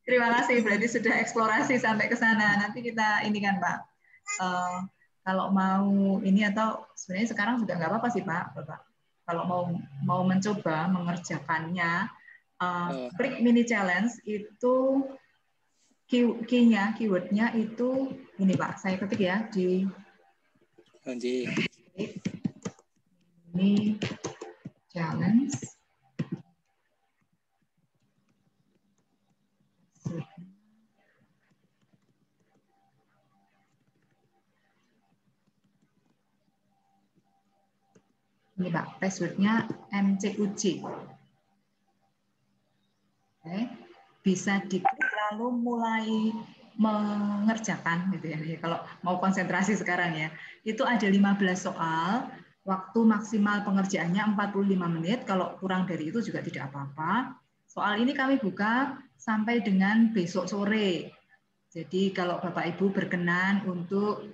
Terima kasih, berarti sudah eksplorasi sampai ke sana. Nanti kita ini kan Pak, kalau mau ini atau sebenarnya sekarang juga nggak apa-apa sih Pak, Bapak. Kalau mau mencoba mengerjakannya, klik mini challenge itu key-nya, keyword-nya itu ini Pak, saya ketik ya di ini challenge Ini Pak, passwordnya MCUC. Oke. Bisa diklik lalu mulai mengerjakan gitu ya. Kalau mau konsentrasi sekarang ya. Itu ada 15 soal, waktu maksimal pengerjaannya 45 menit, kalau kurang dari itu juga tidak apa-apa. Soal ini kami buka sampai dengan besok sore. Jadi kalau Bapak Ibu berkenan untuk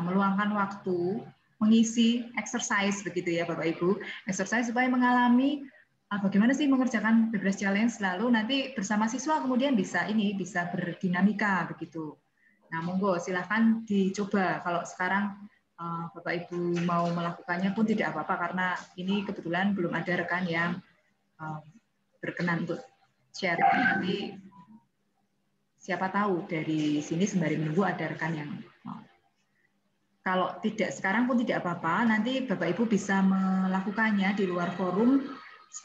meluangkan waktu mengisi exercise begitu ya Bapak Ibu, exercise supaya mengalami bagaimana sih mengerjakan Bebas Challenge, lalu nanti bersama siswa kemudian bisa berdinamika begitu. Nah, monggo silahkan dicoba. Kalau sekarang Bapak Ibu mau melakukannya pun tidak apa-apa karena ini kebetulan belum ada rekan yang berkenan untuk share. Nanti siapa tahu dari sini sembari menunggu ada rekan yang mau. Kalau tidak sekarang pun tidak apa-apa, nanti Bapak Ibu bisa melakukannya di luar forum,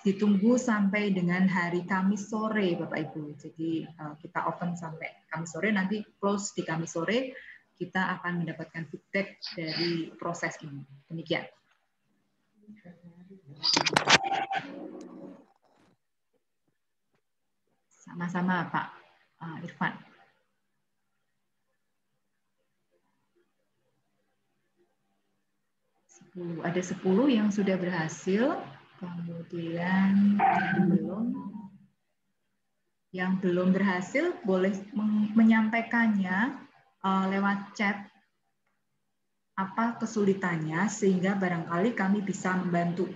ditunggu sampai dengan hari Kamis sore Bapak Ibu. Jadi kita open sampai Kamis sore, nanti close di Kamis sore, kita akan mendapatkan feedback dari proses ini. Demikian. Sama-sama Pak Irfan. Ada 10 yang sudah berhasil, kemudian yang belum berhasil boleh menyampaikannya lewat chat apa kesulitannya sehingga barangkali kami bisa membantu.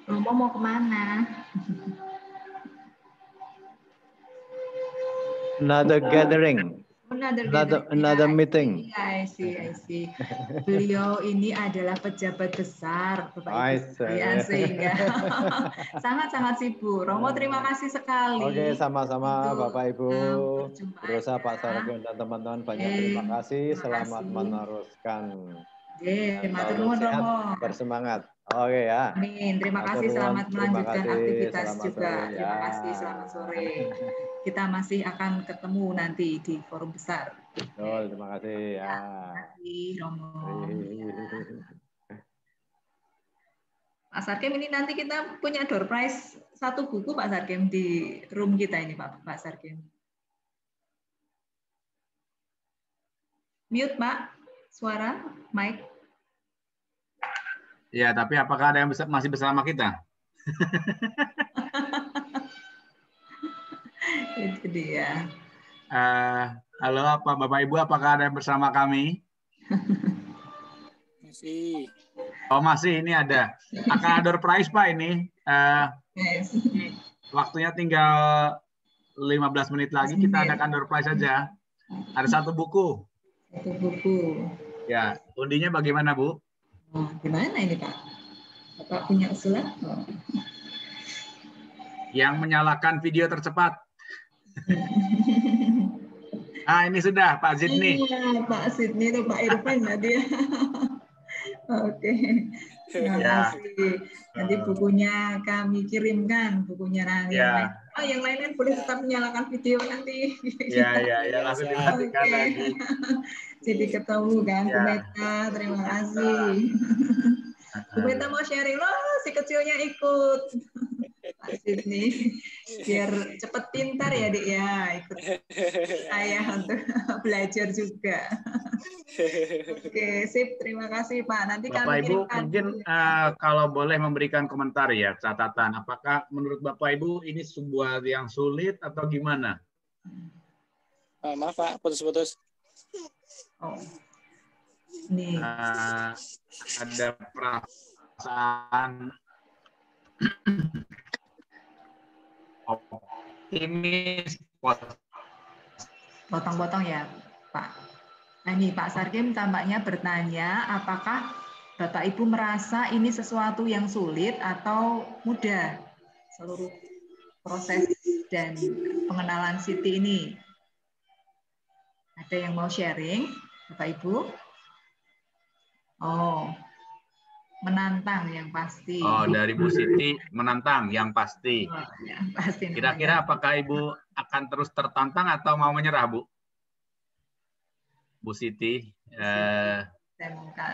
Romo mau kemana? Another gathering. Another meeting. I see. Beliau ini adalah pejabat besar, Bapak Ibu sekalian, sehingga sangat-sangat sibuk. Romo terima kasih sekali. Oke, sama-sama Bapak Ibu. Berusaha Pak Sargen dan teman-teman banyak terima kasih. Selamat meneruskan. Matur nuwun Romo. Bersemangat. Oke ya. Amin. Terima kasih. Selamat melanjutkan aktivitas juga. Terima kasih. Selamat sore. Kita masih akan ketemu nanti di forum besar. Betul, terima kasih ya. Terima kasih Romo. Pak Sarkem, ini nanti kita punya door prize 1 buku Pak Sarkem di room kita ini Pak Sarkem. Mute Pak, suara, mic. Ya, tapi apakah ada yang masih bersama kita? Itu dia. Halo, Bapak Ibu, apakah ada yang bersama kami? Masih. Oh, masih, ini ada. Akan ada prize Pak ini. Waktunya tinggal 15 menit lagi, kita adakan door prize saja. Ada 1 buku. 1 buku. Ya, undinya bagaimana, Bu? Oh, gimana ini Pak? Bapak punya usulan? Oh. Yang menyalakan video tercepat. Ah, ini sudah Pak Zidni. Iya, Pak Zidni itu Pak Irfan tadi. Oke. Terima kasih. Nanti bukunya kami kirimkan, bukunya nanti. Ya. Yang lain boleh tetap menyalakan video nanti. Ya, langsung dimatikan lagi. Jadi ketemu kan, Bu Meta, terima kasih. Bu Meta mau sharing loh, si kecilnya ikut. Pak Sidney, biar cepet pintar ya Dik ya, ikut saya untuk belajar juga. Oke, sip, terima kasih Pak. Nanti Bapak kami Ibu kirimkan. mungkin kalau boleh memberikan komentar ya, catatan. Apakah menurut Bapak Ibu ini sebuah yang sulit atau gimana? Maaf Pak, putus-putus. Oh. Nih. Ada perasaan optimis. Potong-potong ya, Pak. Nah, ini Pak Sarkim tampaknya bertanya, apakah Bapak Ibu merasa ini sesuatu yang sulit atau mudah? Seluruh proses dan pengenalan Siti ini. Ada yang mau sharing, Bapak Ibu? Oh, menantang yang pasti. Oh, dari Bu Siti menantang yang pasti. Oh, ya, pasti. Kira-kira apakah Ibu akan terus tertantang atau mau menyerah, Bu? Bu Siti.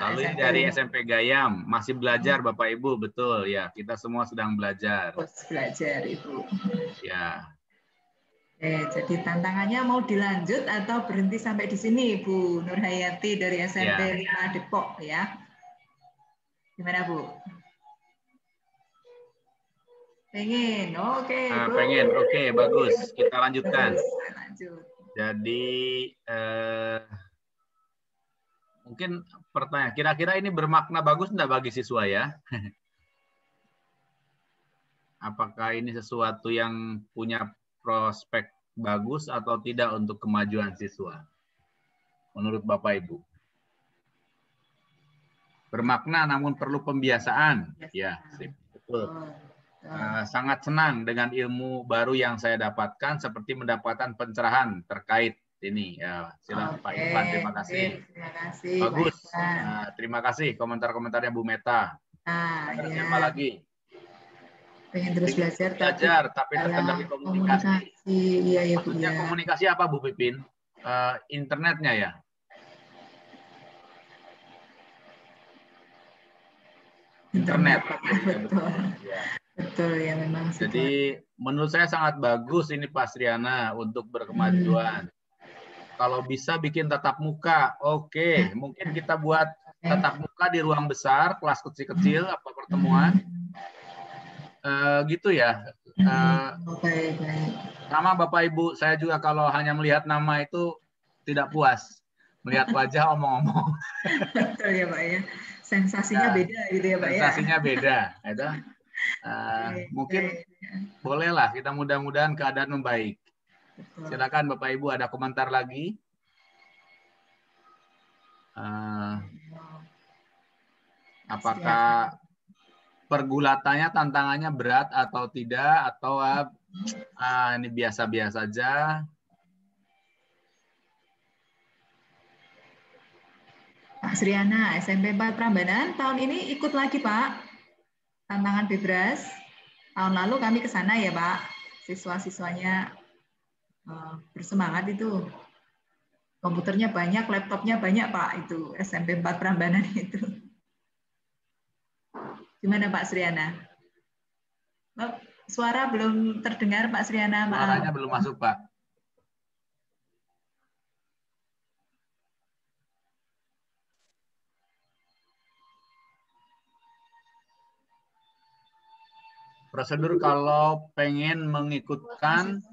Lalu ini dari SMP Gayam, masih belajar Bapak Ibu, betul ya. Kita semua sedang belajar. Terus belajar Ibu. Ya. Jadi tantangannya mau dilanjut atau berhenti sampai di sini, Bu Nurhayati dari SMP 5 Depok ya. Gimana Bu? Pengen, oke. Pengen, oke, bagus. Kita lanjutkan. Lanjut. Jadi mungkin pertanyaan, kira-kira ini bermakna bagus enggak bagi siswa ya? Apakah ini sesuatu yang punya prospek bagus atau tidak untuk kemajuan siswa? Menurut Bapak Ibu. Bermakna namun perlu pembiasaan. Ya, betul. Sangat senang dengan ilmu baru yang saya dapatkan seperti mendapatkan pencerahan terkait ini. Ya, silakan Pak Irfan, terima kasih. Terima kasih. Bagus. Terima kasih komentar-komentarnya Bu Meta. Siapa lagi? Pengen terus belajar tapi terkendala komunikasi. Iya ya Bu. Maksudnya komunikasi apa Bu Pipin? Internetnya ya? Internet. Betul. Betul ya memang. Jadi menurut saya sangat bagus ini Pak Sriana untuk berkemajuan. Kalau bisa bikin tatap muka, oke. Mungkin kita buat tatap muka di ruang besar, kelas kecil-kecil, apa pertemuan. Gitu ya. Sama Bapak Ibu, saya juga kalau hanya melihat nama itu tidak puas. Melihat wajah omong-omong. Betul ya Pak ya. Sensasinya beda gitu ya Pak ya. Sensasinya beda. Mungkin bolehlah kita mudah-mudahan keadaan membaik. Silakan Bapak Ibu ada komentar lagi. Apakah pergulatannya, tantangannya berat atau tidak, atau ini biasa-biasa saja? Pak Sriana, SMP 4 Prambanan, tahun ini ikut lagi Pak, tantangan Bebras. Tahun lalu kami ke sana ya Pak, siswa-siswanya bersemangat itu. Komputernya banyak, laptopnya banyak Pak, itu SMP 4 Prambanan itu. Gimana Pak Sriana? Suara belum terdengar Pak Sriana. Suaranya belum masuk Pak. Prosedur kalau pengen mengikutkan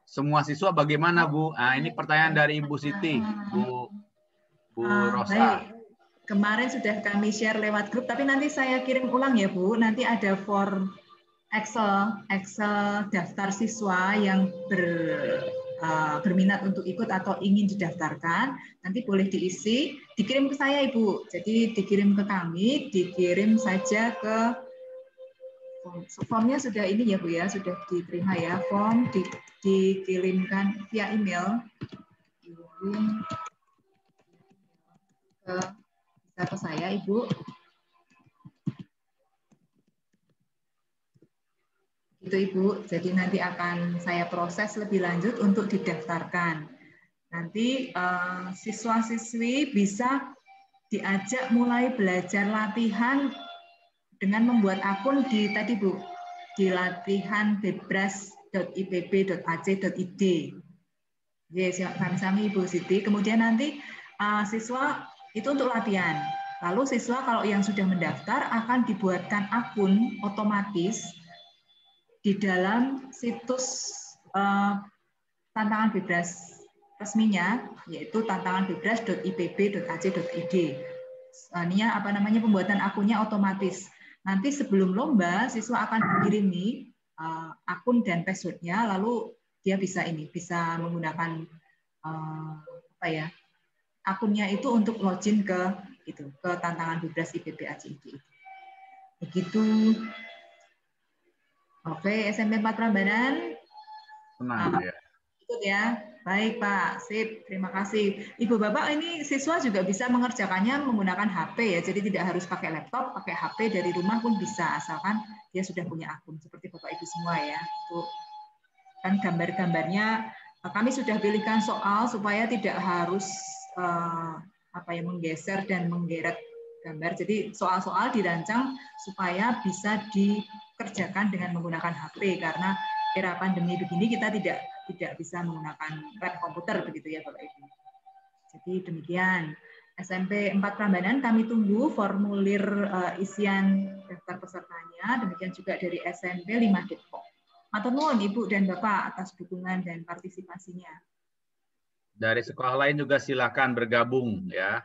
semua siswa bagaimana Bu? Ini pertanyaan dari Ibu Siti, Bu Rosa. Baik. Kemarin sudah kami share lewat grup, tapi nanti saya kirim ulang ya Bu. Nanti ada form Excel daftar siswa yang berminat untuk ikut atau ingin didaftarkan. Nanti boleh diisi, dikirim ke saya Ibu. Jadi dikirim ke kami, dikirim saja ke formnya sudah ini ya Bu ya, sudah diterima ya. Form dikirimkan via email. Bisa ke saya Ibu. Itu Ibu, jadi nanti akan saya proses lebih lanjut untuk didaftarkan. Nanti siswa-siswi bisa diajak mulai belajar latihan dengan membuat akun di tadi Bu, di latihan bebras.ipb.ac.id. Yes, sami-sami Ibu Siti. Kemudian nanti siswa itu untuk latihan. Lalu siswa kalau yang sudah mendaftar akan dibuatkan akun otomatis di dalam situs tantangan bebras resminya, yaitu tantanganbebras.ipb.ac.id. Ini apa namanya, pembuatan akunnya otomatis. Nanti sebelum lomba siswa akan dikirimi akun dan passwordnya, lalu dia bisa menggunakan akunnya itu untuk login ke tantangan bebras IPB-ACID. Begitu. Oke, SMP 4 Prambanan. Senang ya. Ikut ya. Baik Pak, sip. Terima kasih. Ibu Bapak, ini siswa juga bisa mengerjakannya menggunakan HP ya. Jadi tidak harus pakai laptop, pakai HP dari rumah pun bisa, asalkan dia sudah punya akun. Seperti Bapak Ibu semua ya. Itu kan gambar-gambarnya kami sudah pilihkan soal supaya tidak harus menggeser dan menggeret gambar. Jadi soal-soal dirancang supaya bisa dikerjakan dengan menggunakan HP, karena era pandemi begini kita tidak bisa menggunakan lab komputer begitu ya Bapak Ibu. Jadi demikian. SMP 4 Prambanan kami tunggu formulir isian daftar pesertanya, demikian juga dari SMP 5 Depok. Matur nuwun Ibu dan Bapak atas dukungan dan partisipasinya. Dari sekolah lain juga silakan bergabung ya.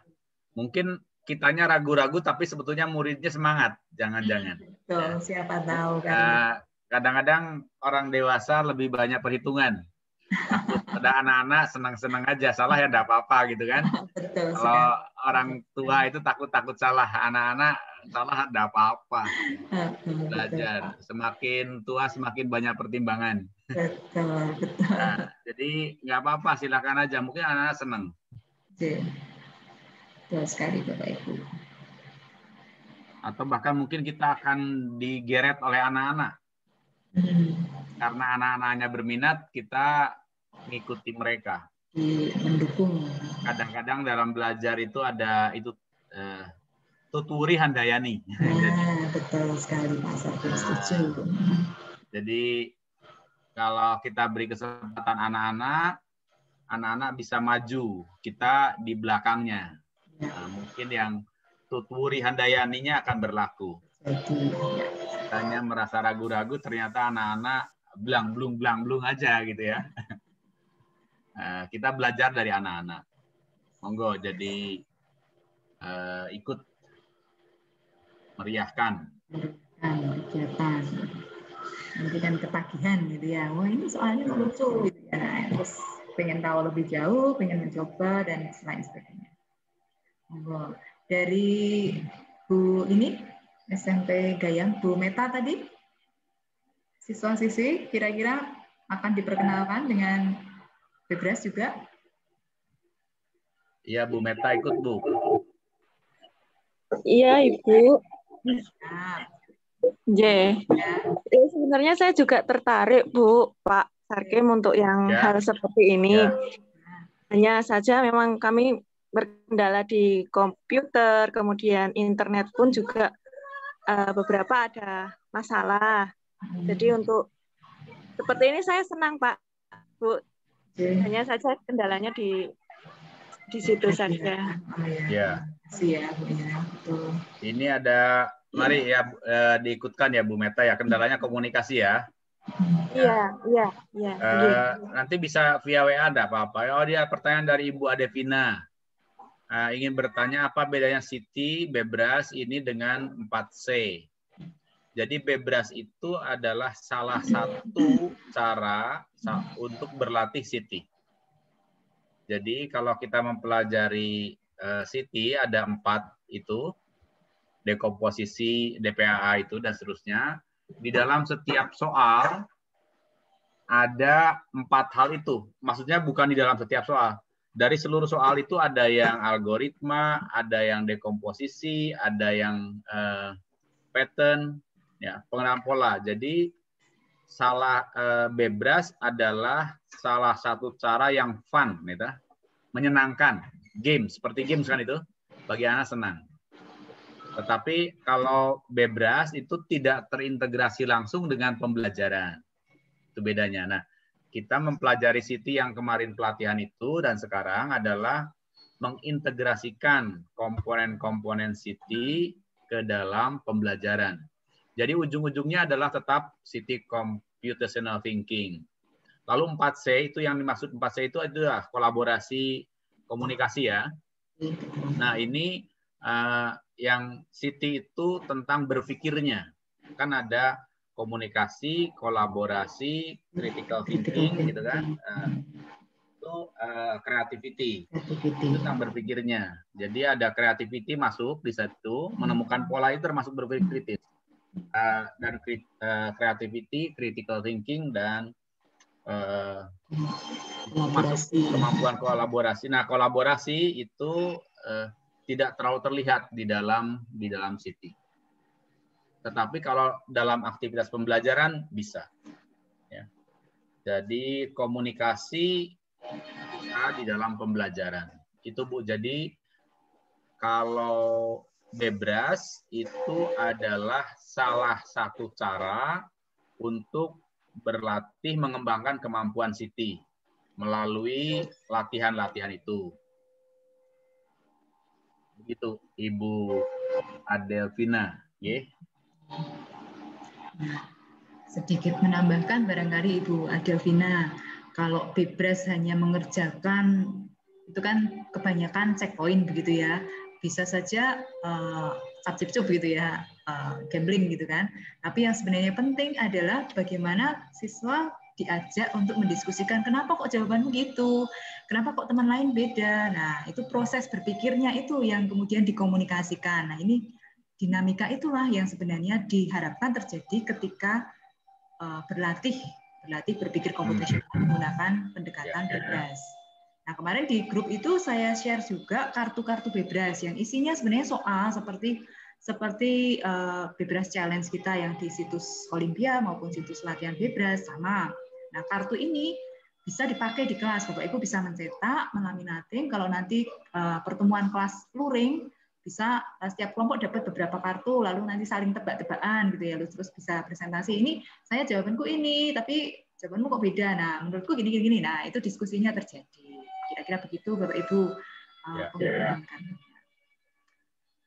Mungkin kitanya ragu-ragu tapi sebetulnya muridnya semangat. Jangan-jangan. Betul, siapa tahu kan. Kadang-kadang orang dewasa lebih banyak perhitungan. Takut ada anak-anak senang-senang aja, salah ya enggak apa-apa gitu kan. Betul, kalau orang tua itu takut salah, anak-anak salah enggak apa-apa. Belajar, semakin tua semakin banyak pertimbangan. Betul. Nah, jadi nggak apa-apa, silakan aja. Mungkin anak-anak senang. Betul sekali Bapak Ibu. Atau bahkan mungkin kita akan digeret oleh anak-anak. Karena anak-anaknya berminat, kita ngikuti mereka. Mendukung. Kadang-kadang dalam belajar itu ada tuturi handayani. Betul sekali Pak Sarkim, setuju. Jadi kalau kita beri kesempatan anak-anak bisa maju, kita di belakangnya. Nah, mungkin yang tuturi handayaninya akan berlaku. Katanya merasa ragu-ragu, ternyata anak-anak blung aja gitu ya. Kita belajar dari anak-anak. Monggo, jadi ikut meriahkan. Kegiatan. Nanti kan ketagihan gitu ya. Wah ini soalnya lucu gitu ya. Terus pengen tahu lebih jauh, pengen mencoba dan lain sebagainya. Monggo. Dari Bu ini SMP Gayam, Bu Meta tadi, siswa-siswi kira-kira akan diperkenalkan dengan Bebras juga? Iya, Bu Meta ikut, Bu. Iya, Ibu. Sebenarnya saya juga tertarik, Bu, Pak Sarkim, untuk yang hal seperti ini. Hanya saja memang kami berkendala di komputer, kemudian internet pun juga beberapa ada masalah. Jadi untuk seperti ini saya senang, Pak, Bu. Hanya saja kendalanya di situ saja. Ya. Siap, ya. Ini ada, mari ya diikutkan ya Bu Meta ya. Kendalanya komunikasi ya. Iya. Nanti bisa via WA enggak apa-apa. Oh, dia pertanyaan dari Ibu Adevina. Ingin bertanya apa bedanya Siti, Bebras ini dengan 4C. Jadi Bebras itu adalah salah satu cara untuk berlatih Siti. Jadi kalau kita mempelajari Siti ada 4 itu, dekomposisi, DPAA itu dan seterusnya. Di dalam setiap soal ada 4 hal itu. Maksudnya bukan di dalam setiap soal. Dari seluruh soal itu ada yang algoritma, ada yang dekomposisi, ada yang pattern, ya, pengenalan pola. Jadi Bebras adalah salah satu cara yang fun, gitu, menyenangkan. Game, seperti games kan itu, bagi anak senang. Tetapi kalau Bebras itu tidak terintegrasi langsung dengan pembelajaran. Itu bedanya. Nah, kita mempelajari City yang kemarin pelatihan itu dan sekarang adalah mengintegrasikan komponen-komponen City ke dalam pembelajaran. Jadi ujung-ujungnya adalah tetap City Computational Thinking. Lalu 4C itu yang dimaksud 4C itu adalah kolaborasi, komunikasi ya. Nah ini yang City itu tentang berpikirnya. Kan ada komunikasi, kolaborasi, critical thinking gitu kan. Itu creativity. Itu tentang berpikirnya. Jadi ada creativity masuk di situ, menemukan pola itu termasuk berpikir kritis. Dan creativity, critical thinking, dan masuk kemampuan kolaborasi. Nah, kolaborasi itu tidak terlalu terlihat di dalam City. Tetapi kalau dalam aktivitas pembelajaran bisa. Ya. Jadi komunikasi bisa di dalam pembelajaran. Itu Bu. Jadi kalau Bebras itu adalah salah satu cara untuk berlatih mengembangkan kemampuan City melalui latihan-latihan itu. Begitu, Ibu Adelvina. Sedikit menambahkan barangkali Ibu Adelvina, kalau Bebras hanya mengerjakan, itu kan kebanyakan checkpoint begitu ya, bisa saja subjektif gitu ya, gambling gitu kan. Tapi yang sebenarnya penting adalah bagaimana siswa diajak untuk mendiskusikan kenapa kok jawabanmu gitu, kenapa kok teman lain beda. Nah, itu proses berpikirnya itu yang kemudian dikomunikasikan. Nah, ini dinamika itulah yang sebenarnya diharapkan terjadi ketika berlatih berpikir komputasional menggunakan pendekatan Bebras. Nah, kemarin di grup itu saya share juga kartu-kartu Bebras yang isinya sebenarnya soal seperti Bebras Challenge kita yang di situs Olimpia maupun situs latihan Bebras sama. Nah, kartu ini bisa dipakai di kelas. Bapak Ibu bisa mencetak, melaminating. Kalau nanti pertemuan kelas luring, bisa setiap kelompok dapat beberapa kartu, lalu nanti saling tebak-tebakan gitu ya, terus bisa presentasi. Ini saya jawabanku ini, tapi jawabanmu kok beda. Nah, menurutku gini. Nah, itu diskusinya terjadi. Kira-kira begitu, Bapak Ibu. Ya.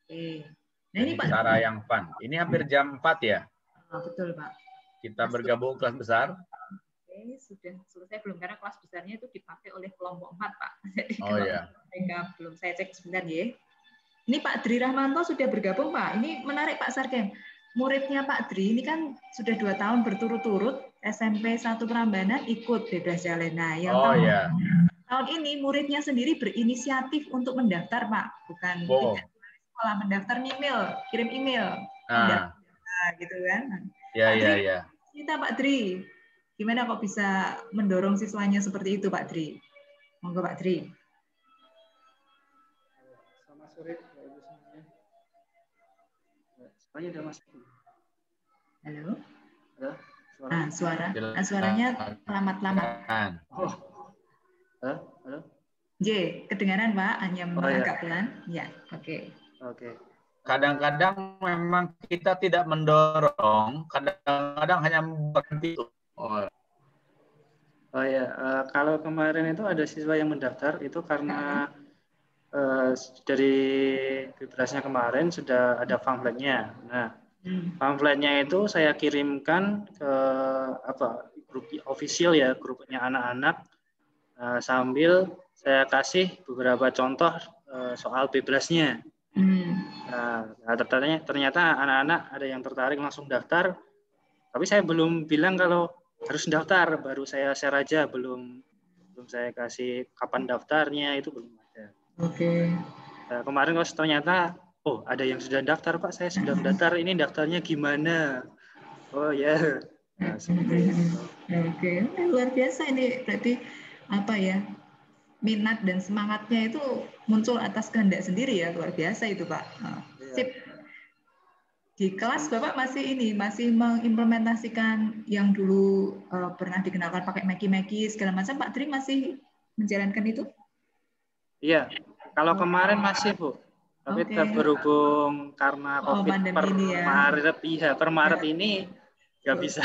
Oke. Nah, ini Pak. Cara yang fun. Ini hampir jam 4 ya? Betul, Pak. Kita bergabung kelas besar. Oke, sudah selesai belum? Karena kelas besarnya itu dipakai oleh kelompok 4, Pak. Jadi mereka belum, saya cek sebentar ya. Ini Pak Dri Rahmanto sudah bergabung, Pak. Ini menarik, Pak Sarkem. Muridnya Pak Dri ini kan sudah 2 tahun berturut-turut SMP 1 Prambanan ikut Bebras Challenge. Nah, yang tahun ini muridnya sendiri berinisiatif untuk mendaftar, Pak. Bukan tidak sekolah, mendaftar kirim email. Nah, gitu kan. Ya. Kita Pak Dri, gimana kok bisa mendorong siswanya seperti itu, Pak Dri? Monggo Pak Dri. Selamat sore, Bapak Ibu semuanya. Suaranya udah masuk. Halo. Halo. Suaranya lama-lama. Halo. J, kedengaran Pak, hanya agak pelan. Ya, oke. Kadang-kadang memang kita tidak mendorong, kadang-kadang hanya berhenti. Kalau kemarin itu ada siswa yang mendaftar itu karena dari Bebrasnya kemarin sudah ada pamfletnya. Nah, pamfletnya itu saya kirimkan ke grup official ya, grupnya anak-anak, sambil saya kasih beberapa contoh soal Bebrasnya. Nah, ternyata anak-anak ada yang tertarik langsung daftar, tapi saya belum bilang kalau harus daftar, baru saya share aja, belum saya kasih kapan daftarnya, itu belum ada. Nah, kemarin kalau ternyata ada yang sudah daftar, Pak, saya sudah mendaftar, ini daftarnya gimana? Oh ya, nah, seperti itu. Luar biasa ini, berarti minat dan semangatnya itu muncul atas kehendak sendiri ya, luar biasa itu Pak. Sip. Di kelas Bapak masih mengimplementasikan yang dulu pernah dikenalkan pakai Meki-Meki segala macam, Pak Tri masih menjalankan itu? Iya, kalau kemarin masih Bu, tapi berhubung karena COVID per Maret ini nggak bisa,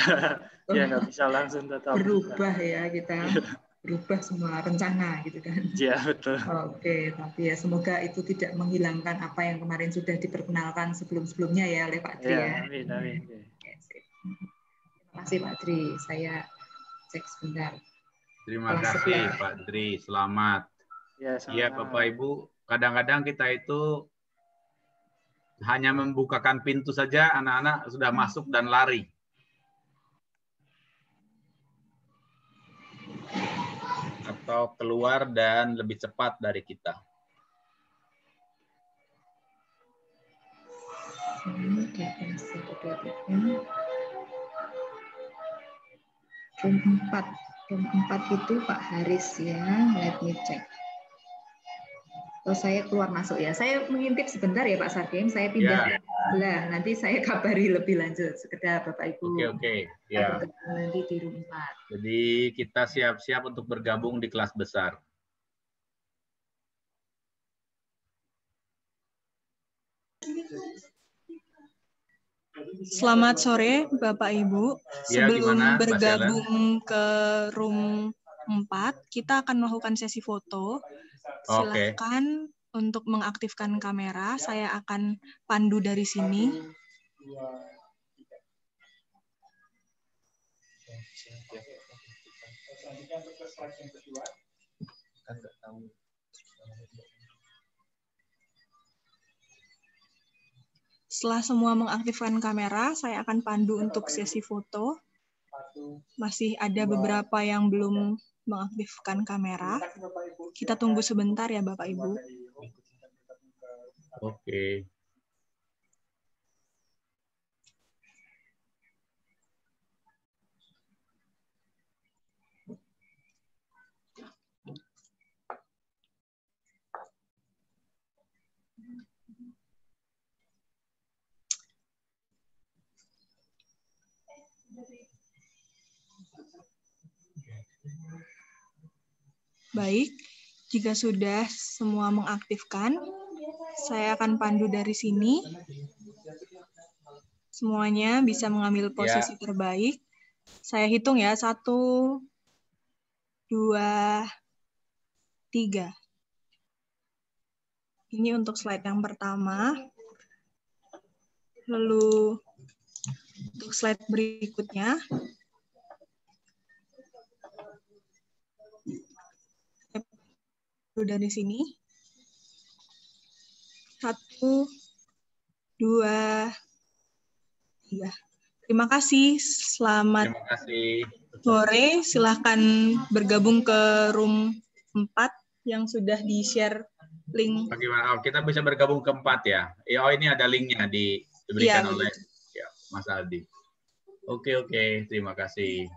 ya nggak bisa langsung tetap berubah ya kita. Berubah semua rencana gitu kan. Iya, betul. Oke, tapi ya semoga itu tidak menghilangkan apa yang kemarin sudah diperkenalkan sebelum-sebelumnya ya oleh Pak Tri ya. Amin. Terima kasih Pak Tri, saya cek sebentar. Terima kasih Pak Tri, selamat. Iya Bapak Ibu, kadang-kadang kita itu hanya membukakan pintu saja, anak-anak sudah masuk dan lari. Atau keluar dan lebih cepat dari kita. Room 4 itu Pak Haris ya, let me check. Saya keluar masuk ya. Saya mengintip sebentar ya Pak Sarkim, saya pindah. Lah, nanti saya kabari lebih lanjut sekedar Bapak Ibu. Oke. Ya. Nanti di room 4. Jadi kita siap-siap untuk bergabung di kelas besar. Selamat sore Bapak Ibu. Sebelum bergabung ke room 4, kita akan melakukan sesi foto. Silakan untuk mengaktifkan kamera. Saya akan pandu dari sini. Setelah semua mengaktifkan kamera, saya akan pandu untuk sesi foto. Masih ada beberapa yang belum mengaktifkan kamera. Kita tunggu sebentar ya Bapak Ibu. Oke. Baik, jika sudah semua mengaktifkan, saya akan pandu dari sini. Semuanya bisa mengambil posisi terbaik. Saya hitung ya, 1, 2, 3. Ini untuk slide yang pertama. Lalu untuk slide berikutnya. Dari sini. 1, 2, 3. Terima kasih. Selamat sore. Silahkan bergabung ke room 4 yang sudah di-share link. Bagaimana? Kita bisa bergabung ke 4 ya? Oh, ini ada linknya diberikan oleh Mas Aldi. Oke. Terima kasih.